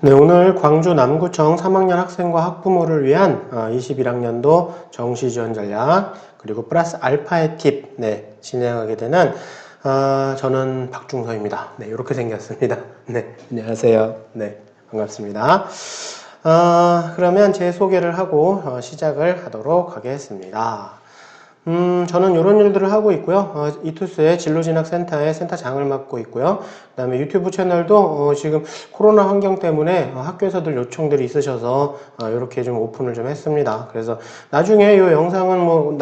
네, 오늘 광주 남구청 3학년 학생과 학부모를 위한 21학년도 정시 지원 전략 그리고 플러스 알파의 팁 진행하게 되는 저는 박중서입니다. 네, 이렇게 생겼습니다. 네, 안녕하세요. 네, 반갑습니다. 그러면 제 소개를 하고 시작을 하도록 하겠습니다. 저는 이런 일들을 하고 있고요. 이투스의 진로진학센터의 센터장을 맡고 있고요. 그 다음에 유튜브 채널도 지금 코로나 환경 때문에 학교에서들 요청들이 있으셔서 이렇게 좀 오픈을 좀 했습니다. 그래서 나중에 이 영상은 뭐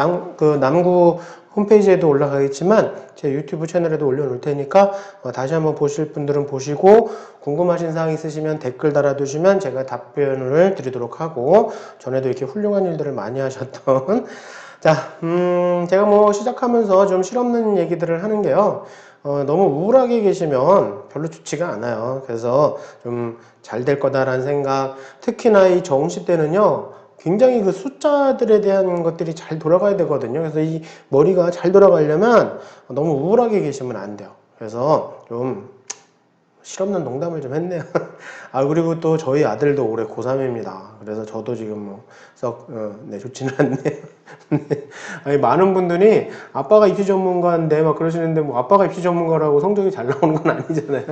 남구 홈페이지에도 올라가겠지만 제 유튜브 채널에도 올려놓을 테니까 다시 한번 보실 분들은 보시고 궁금하신 사항 있으시면 댓글 달아두시면 제가 답변을 드리도록 하고 전에도 이렇게 훌륭한 일들을 많이 하셨던 자, 제가 뭐 시작하면서 좀 실없는 얘기들을 하는 게요. 너무 우울하게 계시면 별로 좋지가 않아요. 그래서 좀 잘 될 거다라는 생각, 특히나 이 정시 때는요, 굉장히 그 숫자들에 대한 것들이 잘 돌아가야 되거든요. 그래서 이 머리가 잘 돌아가려면 너무 우울하게 계시면 안 돼요. 그래서 좀 실없는 농담을 좀 했네요. 그리고 또 저희 아들도 올해 고3입니다. 그래서 저도 지금 뭐, 좋지는 않네요. 아니, 많은 분들이 아빠가 입시 전문가인데 막 그러시는데 뭐 아빠가 입시 전문가라고 성적이 잘 나오는 건 아니잖아요.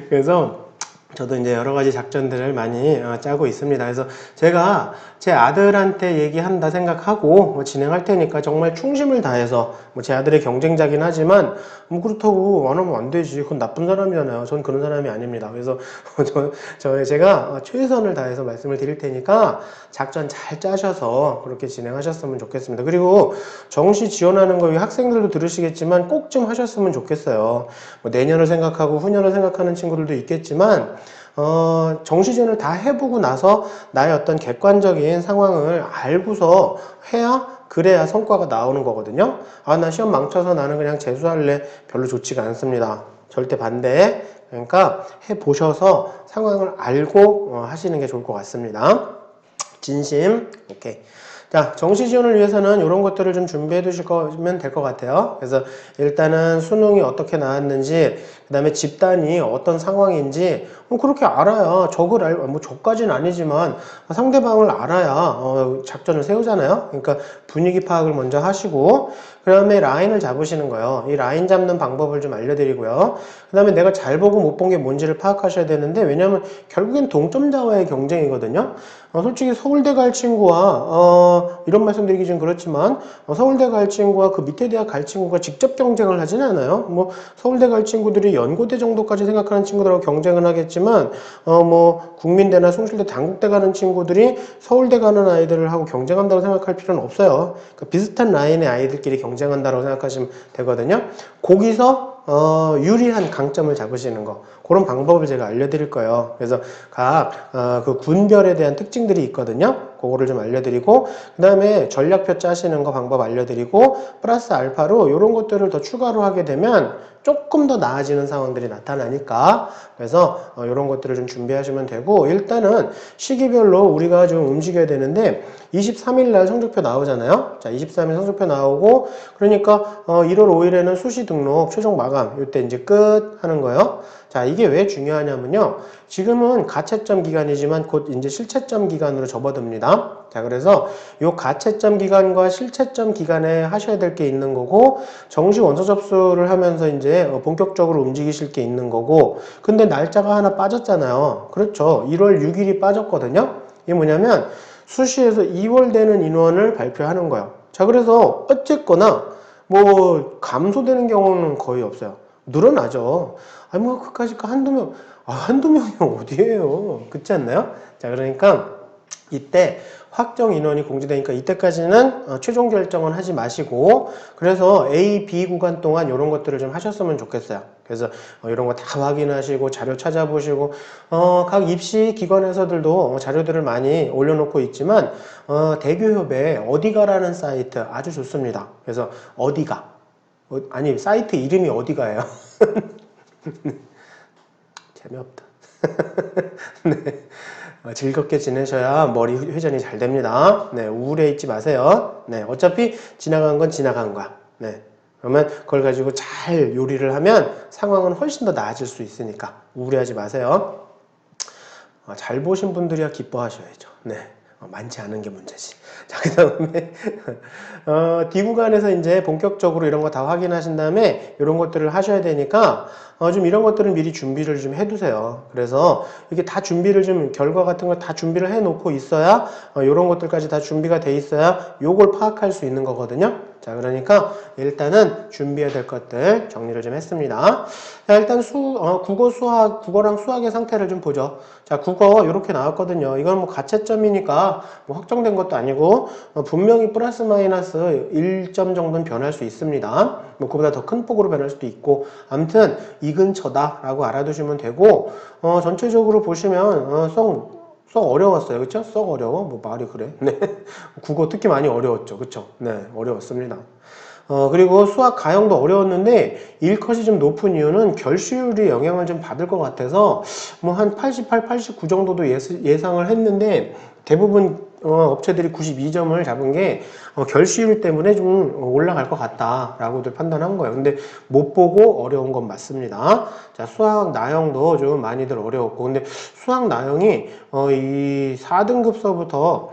그래서 저도 이제 여러 가지 작전들을 많이 짜고 있습니다. 그래서 제가 제 아들한테 얘기한다 생각하고 진행할 테니까 정말 충심을 다해서 제 아들의 경쟁자긴 하지만 뭐 그렇다고 안 하면 안 되지. 그건 나쁜 사람이잖아요. 전 그런 사람이 아닙니다. 그래서 제가 최선을 다해서 말씀을 드릴 테니까 작전 잘 짜셔서 그렇게 진행하셨으면 좋겠습니다. 그리고 정시 지원하는 거 학생들도 들으시겠지만 꼭 좀 하셨으면 좋겠어요. 뭐 내년을 생각하고 후년을 생각하는 친구들도 있겠지만 정시 지원을 다 해보고 나서 나의 어떤 객관적인 상황을 알고서 해야 그래야 성과가 나오는 거거든요. 나 시험 망쳐서 나는 그냥 재수할래. 별로 좋지가 않습니다. 절대 반대. 그러니까 해보셔서 상황을 알고 하시는 게 좋을 것 같습니다. 진심. 오케이. 자, 정시 지원을 위해서는 이런 것들을 좀 준비해 두시면 될 것 같아요. 그래서 일단은 수능이 어떻게 나왔는지, 그 다음에 집단이 어떤 상황인지, 그렇게 알아야, 저까지는 아니지만 상대방을 알아야 작전을 세우잖아요. 그러니까 분위기 파악을 먼저 하시고, 그 다음에 라인을 잡으시는 거예요. 이 라인 잡는 방법을 좀 알려드리고요. 그 다음에 내가 잘 보고 못 본 게 뭔지를 파악하셔야 되는데, 왜냐면 결국엔 동점자와의 경쟁이거든요. 솔직히 서울대 갈 친구와 이런 말씀 드리기 좀 그렇지만 서울대 갈 친구와 그 밑에 대학 갈 친구가 직접 경쟁을 하진 않아요. 뭐 서울대 갈 친구들이 연고대 정도까지 생각하는 친구들하고 경쟁을 하겠지만 뭐 국민대나 숭실대 단국대 가는 친구들이 서울대 가는 아이들을 하고 경쟁한다고 생각할 필요는 없어요. 그러니까 비슷한 라인의 아이들끼리 경쟁한다고 생각하시면 되거든요. 거기서 유리한 강점을 잡으시는 거, 그런 방법을 제가 알려드릴 거예요. 그래서 각 그 군별에 대한 특징들이 있거든요. 그거를 좀 알려드리고, 그 다음에 전략표 짜시는 거 방법 알려드리고, 플러스 알파로 이런 것들을 더 추가로 하게 되면 조금 더 나아지는 상황들이 나타나니까, 그래서 이런 것들을 좀 준비하시면 되고, 일단은 시기별로 우리가 좀 움직여야 되는데 23일 날 성적표 나오잖아요. 자, 23일 성적표 나오고, 그러니까 1월 5일에는 수시 등록 최종 마감, 이때 이제 끝 하는 거예요. 자, 이게 왜 중요하냐면요. 지금은 가채점 기간이지만 곧 이제 실채점 기간으로 접어듭니다. 자, 그래서 요 가채점 기간과 실채점 기간에 하셔야 될 게 있는 거고, 정시 원서 접수를 하면서 이제 본격적으로 움직이실 게 있는 거고, 근데 날짜가 하나 빠졌잖아요. 그렇죠. 1월 6일이 빠졌거든요. 이게 뭐냐면 수시에서 2월 되는 인원을 발표하는 거예요. 자, 그래서 어쨌거나 뭐 감소되는 경우는 거의 없어요. 늘어나죠. 아니 뭐 그까짓 거 한두 명, 한두 명이 어디예요? 그렇지 않나요? 자, 그러니까 이때 확정 인원이 공지되니까 이때까지는 최종 결정은 하지 마시고, 그래서 A, B 구간 동안 이런 것들을 좀 하셨으면 좋겠어요. 그래서 이런 거 다 확인하시고 자료 찾아보시고, 각 입시 기관에서들도 자료들을 많이 올려놓고 있지만 대교협의 어디가라는 사이트 아주 좋습니다. 그래서 어디가 아니 사이트 이름이 어디가예요? 재미없다. 네. 즐겁게 지내셔야 머리 회전이 잘 됩니다. 네, 우울해 있지 마세요. 네, 어차피 지나간 건 지나간 거야. 네, 그러면 그걸 가지고 잘 요리를 하면 상황은 훨씬 더 나아질 수 있으니까 우울해하지 마세요. 잘 보신 분들이야 기뻐하셔야죠. 네. 많지 않은 게 문제지. 자, 그 다음에, D 구간에서 이제 본격적으로 이런 거 다 확인하신 다음에 이런 것들을 하셔야 되니까, 좀 이런 것들은 미리 준비를 좀 해두세요. 그래서 이게 다 준비를 좀, 결과 같은 거 다 준비를 해 놓고 있어야, 이런 것들까지 다 준비가 돼 있어야 요걸 파악할 수 있는 거거든요. 자, 그러니까 일단은 준비해야 될 것들 정리를 좀 했습니다. 자, 일단 국어랑 수학의 상태를 좀 보죠. 자, 국어 이렇게 나왔거든요. 이건 뭐 가채점이니까 뭐 확정된 것도 아니고 분명히 플러스 마이너스 1점 정도는 변할 수 있습니다. 뭐 그보다 더 큰 폭으로 변할 수도 있고 아무튼 이 근처다 라고 알아두시면 되고 전체적으로 보시면 썩 어려웠어요. 그쵸? 썩 어려워? 뭐 말이 그래? 네. 국어 특히 많이 어려웠죠. 그쵸? 네. 어려웠습니다. 그리고 수학 가형도 어려웠는데 1컷이 좀 높은 이유는 결시율이 영향을 좀 받을 것 같아서 뭐 한 88, 89 정도도 예상을 했는데 대부분 업체들이 92점을 잡은 게 결시율 때문에 좀 올라갈 것 같다라고들 판단한 거예요. 근데 못 보고 어려운 건 맞습니다. 자, 수학 나형도 좀 많이들 어려웠고 근데 수학 나형이 이 4등급서부터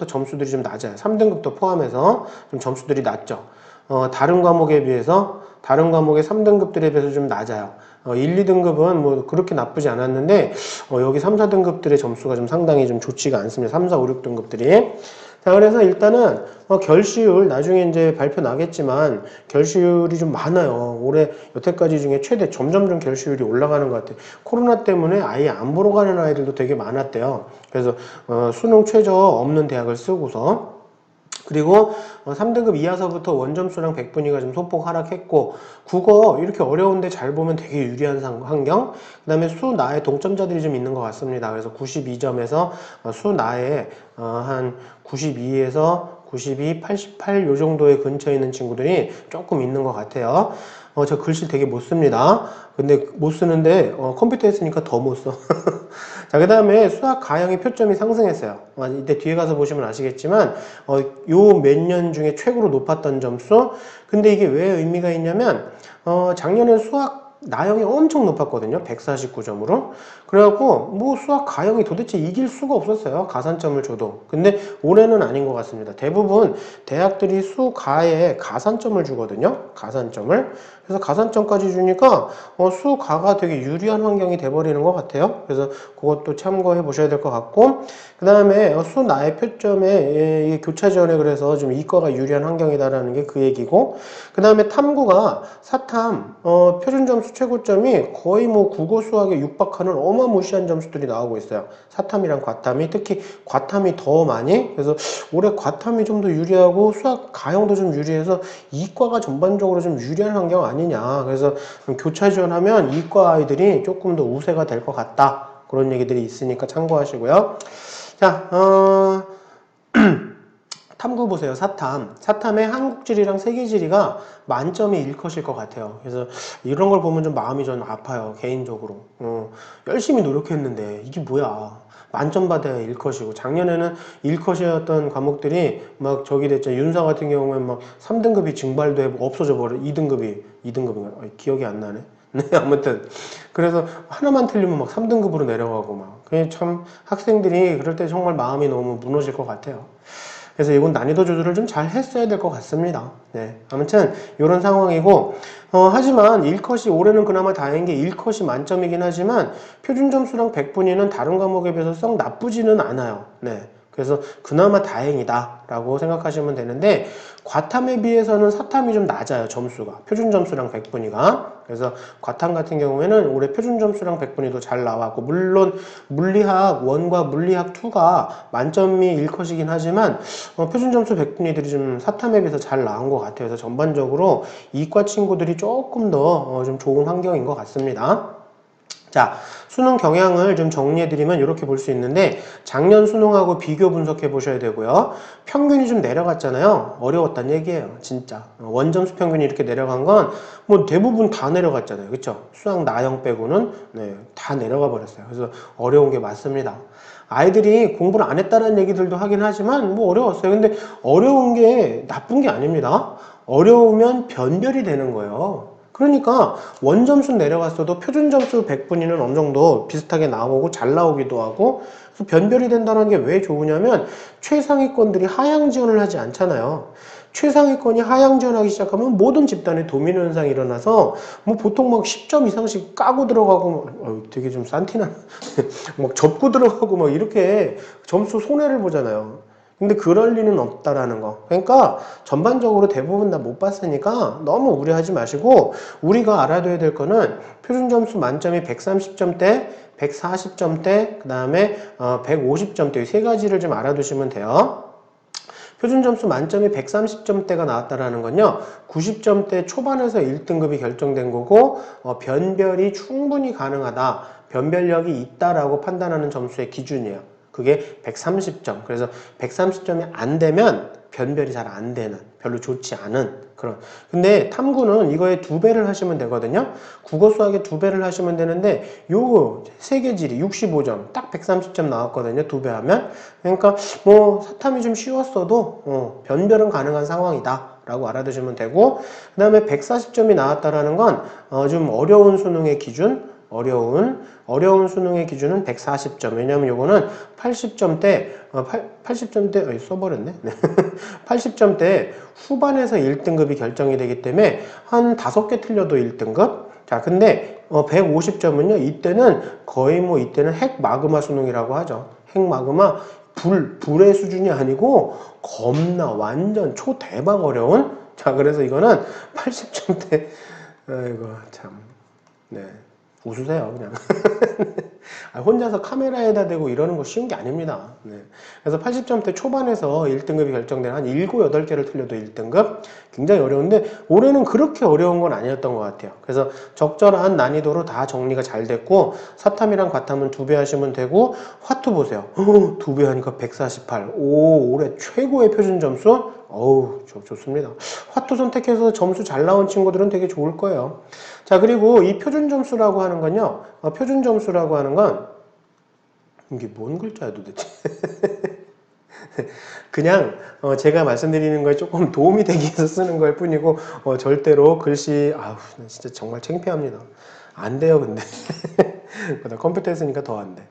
점수들이 좀 낮아요. 3등급도 포함해서 좀 점수들이 낮죠. 다른 과목에 비해서 다른 과목의 3등급들에 비해서 좀 낮아요. 1, 2등급은 뭐 그렇게 나쁘지 않았는데 여기 3, 4등급들의 점수가 좀 상당히 좀 좋지가 않습니다. 3, 4, 5, 6등급들이. 자, 그래서 일단은 결시율 나중에 이제 발표 나겠지만 결시율이 좀 많아요. 올해 여태까지 중에 최대 점점 결시율이 올라가는 것 같아요. 코로나 때문에 아예 안 보러 가는 아이들도 되게 많았대요. 그래서 수능 최저 없는 대학을 쓰고서 그리고 3등급 이하서부터 원점수랑 백분위가 좀 소폭 하락했고 국어 이렇게 어려운데 잘 보면 되게 유리한 환경 그 다음에 수나에 동점자들이 좀 있는 것 같습니다. 그래서 92점에서 수나에 한 92에서 92, 88 요 정도의 근처에 있는 친구들이 조금 있는 것 같아요. 저 글씨 되게 못 씁니다. 근데 못 쓰는데 컴퓨터에 쓰니까 더 못 써. 자, 그 다음에 수학 가형의 표점이 상승했어요. 이때 뒤에 가서 보시면 아시겠지만 요 몇 년 중에 최고로 높았던 점수. 근데 이게 왜 의미가 있냐면 작년에 수학 나형이 엄청 높았거든요. 149점으로. 그래갖고 뭐 수학 가형이 도대체 이길 수가 없었어요. 가산점을 줘도. 근데 올해는 아닌 것 같습니다. 대부분 대학들이 수가에 가산점을 주거든요. 가산점을. 그래서 가산점까지 주니까 수가가 되게 유리한 환경이 돼버리는 것 같아요. 그래서 그것도 참고해 보셔야 될 것 같고 그 다음에 수나의 표점에 교차지원에 그래서 좀 이과가 유리한 환경이다라는 게 그 얘기고 그 다음에 탐구가 사탐 표준 점수 최고점이 거의 뭐 국어 수학에 육박하는 어마무시한 점수들이 나오고 있어요. 사탐이랑 과탐이 특히 과탐이 더 많이 그래서 올해 과탐이 좀 더 유리하고 수학 가형도 좀 유리해서 이과가 전반적으로 좀 유리한 환경 아니냐. 그래서 교차 지원하면 이과 아이들이 조금 더 우세가 될 것 같다. 그런 얘기들이 있으니까 참고하시고요. 자, 탐구 보세요. 사탐의 한국지리랑 세계지리가 만점이 1컷일 것 같아요. 그래서 이런 걸 보면 좀 마음이 좀 아파요. 개인적으로. 열심히 노력했는데 이게 뭐야. 만점 받아야 1컷이고 작년에는 1컷이었던 과목들이 막 저기 됐죠. 윤사 같은 경우에는 막 3등급이 증발돼 없어져 버려. 2등급인가? 기억이 안 나네. 네, 아무튼 그래서 하나만 틀리면 막 3등급으로 내려가고 막 그게 참 학생들이 그럴 때 정말 마음이 너무 무너질 것 같아요. 그래서 이건 난이도 조절을 좀 잘 했어야 될 것 같습니다. 네, 아무튼 이런 상황이고 하지만 1컷이 올해는 그나마 다행인 게 1컷이 만점이긴 하지만 표준 점수랑 100분위는 다른 과목에 비해서 썩 나쁘지는 않아요. 네, 그래서 그나마 다행이다 라고 생각하시면 되는데 과탐에 비해서는 사탐이 좀 낮아요. 점수가 표준 점수랑 100분위가 그래서 과탐 같은 경우에는 올해 표준 점수랑 100분위도 잘 나왔고 물론 물리학 1과 물리학 2가 만점이 1컷이긴 하지만 표준 점수 100분위들이 좀 사탐에 비해서 잘 나온 것 같아요. 그래서 전반적으로 이과 친구들이 조금 더 좀 좋은 환경인 것 같습니다. 자, 수능 경향을 좀 정리해드리면 이렇게 볼 수 있는데 작년 수능하고 비교 분석해 보셔야 되고요. 평균이 좀 내려갔잖아요. 어려웠단 얘기예요. 진짜. 원점수 평균이 이렇게 내려간 건 뭐 대부분 다 내려갔잖아요. 그쵸? 수학 나형 빼고는 네, 다 내려가 버렸어요. 그래서 어려운 게 맞습니다. 아이들이 공부를 안 했다는 얘기들도 하긴 하지만 뭐 어려웠어요. 근데 어려운 게 나쁜 게 아닙니다. 어려우면 변별이 되는 거예요. 그러니까 원점수 내려갔어도 표준점수 100분위는 어느 정도 비슷하게 나오고 잘 나오기도 하고, 그래서 변별이 된다는 게 왜 좋으냐면 최상위권들이 하향 지원을 하지 않잖아요. 최상위권이 하향 지원하기 시작하면 모든 집단에 도미노 현상이 일어나서 뭐 보통 막 10점 이상씩 까고 들어가고 되게 좀 싼티나 막 접고 들어가고 막 이렇게 점수 손해를 보잖아요. 근데 그럴 리는 없다라는 거. 그러니까 전반적으로 대부분 다 못 봤으니까 너무 우려하지 마시고, 우리가 알아둬야 될 거는 표준 점수 만점이 130점대, 140점대, 그 다음에 150점대 이 세 가지를 좀 알아두시면 돼요. 표준 점수 만점이 130점대가 나왔다라는 건요, 90점대 초반에서 1등급이 결정된 거고, 변별이 충분히 가능하다, 변별력이 있다라고 판단하는 점수의 기준이에요. 그게 130점. 그래서 130점이 안 되면 변별이 잘 안 되는, 별로 좋지 않은 그런. 근데 탐구는 이거에 2배를 하시면 되거든요. 국어 수학에 2배를 하시면 되는데, 요 세계지리 65점, 딱 130점 나왔거든요. 2배 하면. 그러니까 뭐 사탐이 좀 쉬웠어도 변별은 가능한 상황이다 라고 알아두시면 되고, 그 다음에 140점이 나왔다라는 건 좀 어려운 수능의 기준, 어려운 수능의 기준은 140점. 왜냐면 요거는 80점대, 80점대, 써버렸네. 80점대 후반에서 1등급이 결정이 되기 때문에 한 5개 틀려도 1등급. 자, 근데 150점은요, 이때는 거의 뭐 이때는 핵 마그마 수능이라고 하죠. 핵 마그마, 불의 수준이 아니고 겁나 완전 초대박 어려운. 자, 그래서 이거는 80점대, 아이고, 참. 네. 웃으세요, 그냥. 혼자서 카메라에다 대고 이러는 거 쉬운 게 아닙니다. 네. 그래서 80점대 초반에서 1등급이 결정된 한 7, 8개를 틀려도 1등급. 굉장히 어려운데 올해는 그렇게 어려운 건 아니었던 것 같아요. 그래서 적절한 난이도로 다 정리가 잘 됐고, 사탐이랑 과탐은 2배 하시면 되고, 화투 보세요. 2배 하니까 148. 오, 올해 최고의 표준 점수. 어우, 좋습니다. 화투 선택해서 점수 잘 나온 친구들은 되게 좋을 거예요. 자, 그리고 이 표준 점수라고 하는 건요, 표준 점수라고 하는 건, 이게 뭔 글자야 도대체? 그냥 제가 말씀드리는 거에 조금 도움이 되기 위해서 쓰는 걸 뿐이고, 절대로 글씨, 아우, 진짜 정말 창피합니다. 안 돼요, 근데. 나 컴퓨터 했으니까 더 안 돼.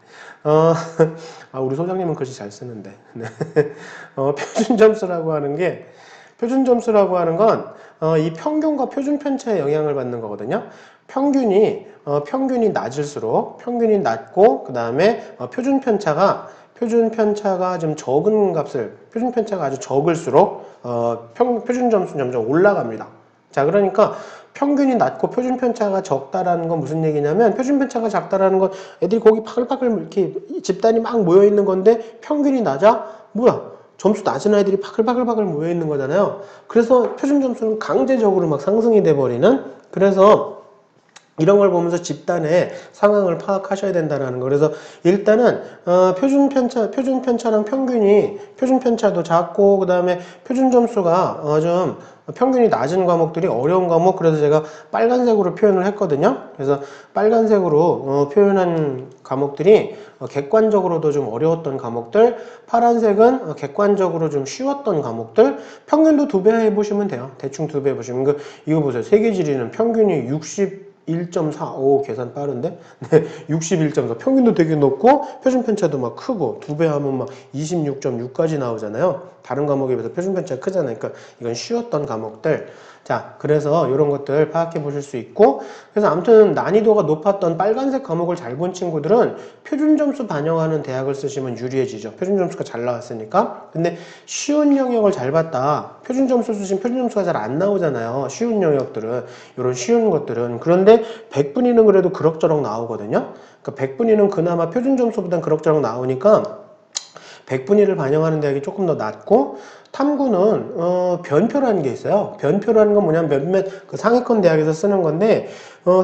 우리 소장님은 글씨 잘 쓰는데. 네. 표준 점수라고 하는 게, 표준 점수라고 하는 건, 이 평균과 표준 편차에 영향을 받는 거거든요. 평균이 낮을수록, 평균이 낮고, 그 다음에 표준 편차가 좀 적은 값을, 표준 편차가 아주 적을수록, 표준 점수는 점점 올라갑니다. 자, 그러니까 평균이 낮고 표준 편차가 적다라는 건 무슨 얘기냐면, 표준 편차가 작다라는 건 애들이 거기 파글파글 이렇게 집단이 막 모여 있는 건데, 평균이 낮아? 뭐야? 점수 낮은 아이들이 파글파글 모여 있는 거잖아요. 그래서 표준 점수는 강제적으로 막 상승이 돼 버리는. 그래서 이런 걸 보면서 집단의 상황을 파악하셔야 된다는 거. 그래서 일단은 표준 편차랑 표준 편차도 작고, 그 다음에 표준 점수가 좀 평균이 낮은 과목들이 어려운 과목, 그래서 제가 빨간색으로 표현을 했거든요. 그래서 빨간색으로 표현한 과목들이 객관적으로도 좀 어려웠던 과목들, 파란색은 객관적으로 좀 쉬웠던 과목들, 평균도 2배 해보시면 돼요. 대충 2배 해보시면. 이거 보세요. 세계지리는 평균이 61.4. 오, 계산 빠른데? 네, 61.4. 평균도 되게 높고, 표준 편차도 막 크고, 2배 하면 막 26.6까지 나오잖아요. 다른 과목에 비해서 표준 편차가 크잖아요. 그러니까 이건 쉬웠던 과목들. 자, 그래서 이런 것들 파악해 보실 수 있고, 그래서 아무튼 난이도가 높았던 빨간색 과목을 잘 본 친구들은 표준 점수 반영하는 대학을 쓰시면 유리해지죠. 표준 점수가 잘 나왔으니까. 근데 쉬운 영역을 잘 봤다. 표준 점수 쓰시면 표준 점수가 잘 안 나오잖아요. 쉬운 영역들은, 이런 쉬운 것들은. 그런데 100분위는 그래도 그럭저럭 나오거든요. 그러니까 100분위는 그나마 표준 점수보단 그럭저럭 나오니까 100분위를 반영하는 대학이 조금 더 낮고, 탐구는 변표라는 게 있어요. 변표라는 건 뭐냐면 몇몇 그 상위권 대학에서 쓰는 건데,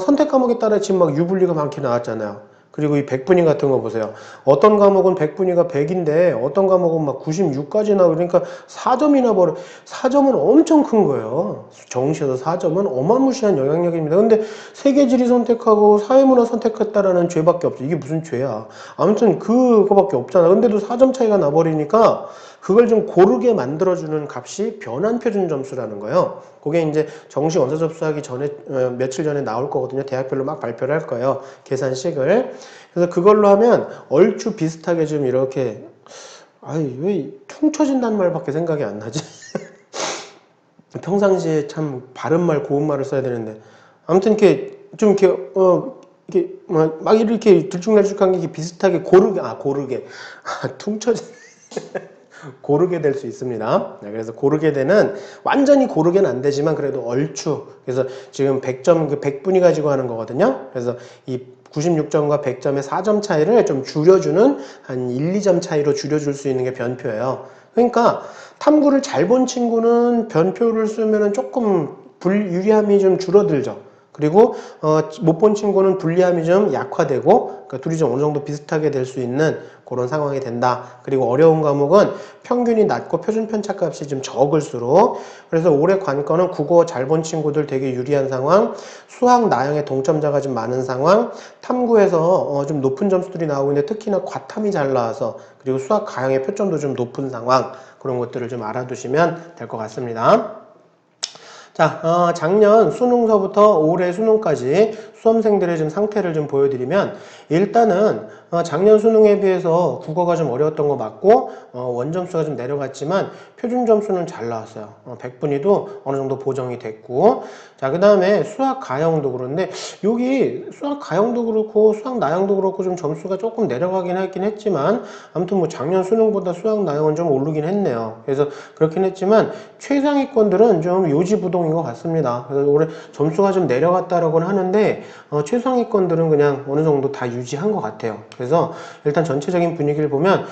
선택 과목에 따라 지금 막 유불리가 많게 나왔잖아요. 그리고 이 백분위 같은 거 보세요. 어떤 과목은 백분위가 100인데 어떤 과목은 막 96까지 나오고 그러니까 4점이나 벌어. 4점은 엄청 큰 거예요. 정시에서 4점은 어마무시한 영향력입니다. 근데 세계지리 선택하고 사회문화 선택했다라는 죄밖에 없죠. 이게 무슨 죄야. 아무튼 그거밖에 없잖아. 근데도 4점 차이가 나버리니까 그걸 좀 고르게 만들어주는 값이 변환 표준 점수라는 거예요. 그게 이제 정시 원서 접수하기 전에 며칠 전에 나올 거거든요. 대학별로 막 발표를 할 거예요. 계산식을. 그래서 그걸로 하면 얼추 비슷하게 좀 이렇게 아이 왜 퉁쳐진다는 말밖에 생각이 안 나지? 평상시에 참 바른 말 고운 말을 써야 되는데 아무튼 이렇게 좀 이렇게 이게 막 이렇게 들쭉날쭉한 게 비슷하게 고르게 퉁쳐진 고르게 될 수 있습니다. 그래서 고르게 되는 완전히 고르게는 안 되지만 그래도 얼추 그래서 지금 100점 그 100분위 가지고 하는 거거든요. 그래서 이 96점과 100점의 4점 차이를 좀 줄여주는 한 1, 2점 차이로 줄여줄 수 있는 게 변표예요. 그러니까 탐구를 잘 본 친구는 변표를 쓰면은 조금 불유리함이 좀 줄어들죠. 그리고 못 본 친구는 불리함이 좀 약화되고 그러니까 둘이 좀 어느 정도 비슷하게 될 수 있는 그런 상황이 된다. 그리고 어려운 과목은 평균이 낮고 표준 편차값이 좀 적을수록 그래서 올해 관건은 국어 잘 본 친구들 되게 유리한 상황, 수학 나형의 동점자가 좀 많은 상황, 탐구에서 좀 높은 점수들이 나오고 있는데 특히나 과탐이 잘 나와서 그리고 수학 가형의 표점도 좀 높은 상황 그런 것들을 좀 알아두시면 될 것 같습니다. 자, 작년 수능서부터 올해 수능까지 수험생들의 좀 상태를 좀 보여드리면 일단은 작년 수능에 비해서 국어가 좀 어려웠던 거 맞고 원점수가 좀 내려갔지만 표준 점수는 잘 나왔어요. 100분위도 어느 정도 보정이 됐고 자, 그 다음에 수학 가형도 그런데 여기 수학 가형도 그렇고 수학 나형도 그렇고 좀 점수가 조금 내려가긴 했지만 아무튼 뭐 작년 수능보다 수학 나형은 좀 오르긴 했네요. 그래서 그렇긴 했지만 최상위권들은 좀 요지부동인 것 같습니다. 그래서 올해 점수가 좀 내려갔다라고는 하는데 최상위권들은 그냥 어느 정도 다 유지한 것 같아요. 그래서 일단 전체적인 분위기를 보면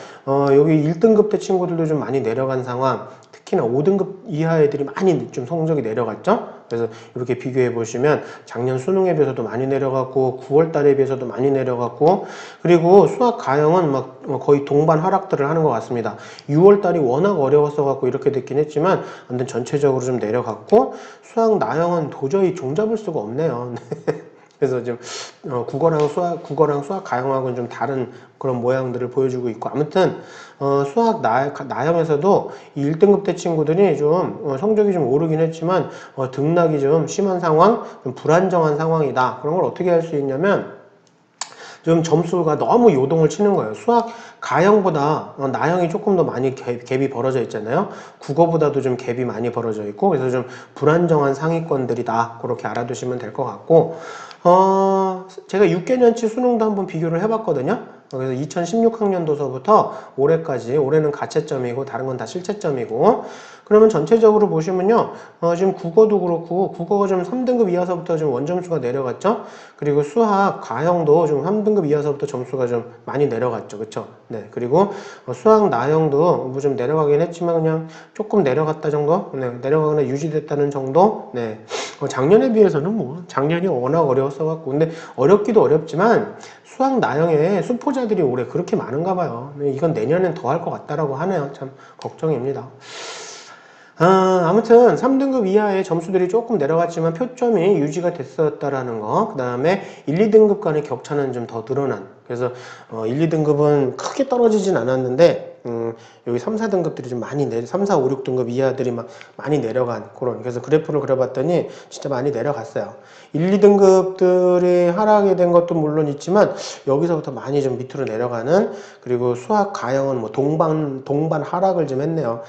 여기 1등급 대 친구들도 좀 많이 내려간 상황 특히나 5등급 이하 애들이 많이 좀 성적이 내려갔죠. 그래서 이렇게 비교해 보시면 작년 수능에 비해서도 많이 내려갔고 9월 달에 비해서도 많이 내려갔고 그리고 수학 가형은 막 거의 동반 하락들을 하는 것 같습니다. 6월 달이 워낙 어려웠어 갖고 이렇게 됐긴 했지만 아무튼 전체적으로 좀 내려갔고 수학 나형은 도저히 종잡을 수가 없네요. 그래서 좀 국어랑 수학 가형하고는 좀 다른 그런 모양들을 보여주고 있고 아무튼 수학 나형에서도 이 1등급 대 친구들이 좀 성적이 좀 오르긴 했지만 등락이 좀 심한 상황, 좀 불안정한 상황이다. 그런 걸 어떻게 할 수 있냐면 좀 점수가 너무 요동을 치는 거예요. 수학 가형보다 나형이 조금 더 많이 갭이 벌어져 있잖아요. 국어보다도 좀 갭이 많이 벌어져 있고 그래서 좀 불안정한 상위권들이다. 그렇게 알아두시면 될 것 같고 제가 6개년치 수능도 한번 비교를 해봤거든요. 그래서 2016학년도서부터 올해까지 올해는 가채점이고 다른 건 다 실채점이고 그러면 전체적으로 보시면요 지금 국어도 그렇고 국어가 좀 3등급 이하서부터 좀 원점수가 내려갔죠. 그리고 수학 가형도 좀 3등급 이하서부터 점수가 좀 많이 내려갔죠. 그쵸? 네. 그리고 수학 나형도 뭐 좀 내려가긴 했지만 그냥 조금 내려갔다 정도? 네. 내려가거나 유지됐다는 정도? 네. 작년에 비해서는 뭐 작년이 워낙 어려웠어갖고 근데 어렵기도 어렵지만 수학 나형에 수포자들이 올해 그렇게 많은가 봐요. 이건 내년엔 더 할 것 같다라고 하네요. 참 걱정입니다. 아무튼 3등급 이하의 점수들이 조금 내려갔지만 표점이 유지가 됐었다라는 거. 그 다음에 1, 2등급 간의 격차는 좀 더 늘어난. 그래서 1, 2등급은 크게 떨어지진 않았는데 여기 3, 4등급들이 좀 많이 3, 4, 5, 6등급 이하들이 막 많이 내려간 그런 그래서 그래프를 그려봤더니 진짜 많이 내려갔어요. 1, 2등급들이 하락이 된 것도 물론 있지만 여기서부터 많이 좀 밑으로 내려가는 그리고 수학 가형은 뭐 동반 하락을 좀 했네요.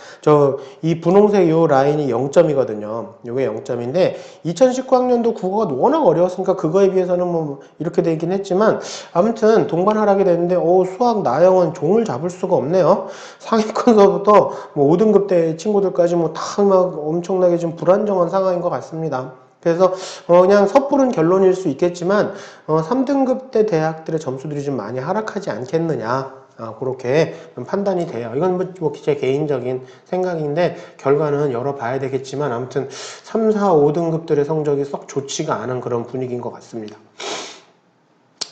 이 분홍색 요 라인이 0점이거든요. 요게 0점인데 2019학년도 국어가 워낙 어려웠으니까 그거에 비해서는 뭐 이렇게 되긴 했지만 아무튼 동반 하락이 됐는데 수학 나형은 종을 잡을 수가 없네요. 상위권서부터 뭐 5등급 대 친구들까지 뭐 다 막 엄청나게 좀 불안정한 상황인 것 같습니다. 그래서 그냥 섣부른 결론일 수 있겠지만 3등급 대 대학들의 점수들이 좀 많이 하락하지 않겠느냐 그렇게 판단이 돼요. 이건 뭐 제 개인적인 생각인데 결과는 열어봐야 되겠지만 아무튼 3, 4, 5등급들의 성적이 썩 좋지가 않은 그런 분위기인 것 같습니다.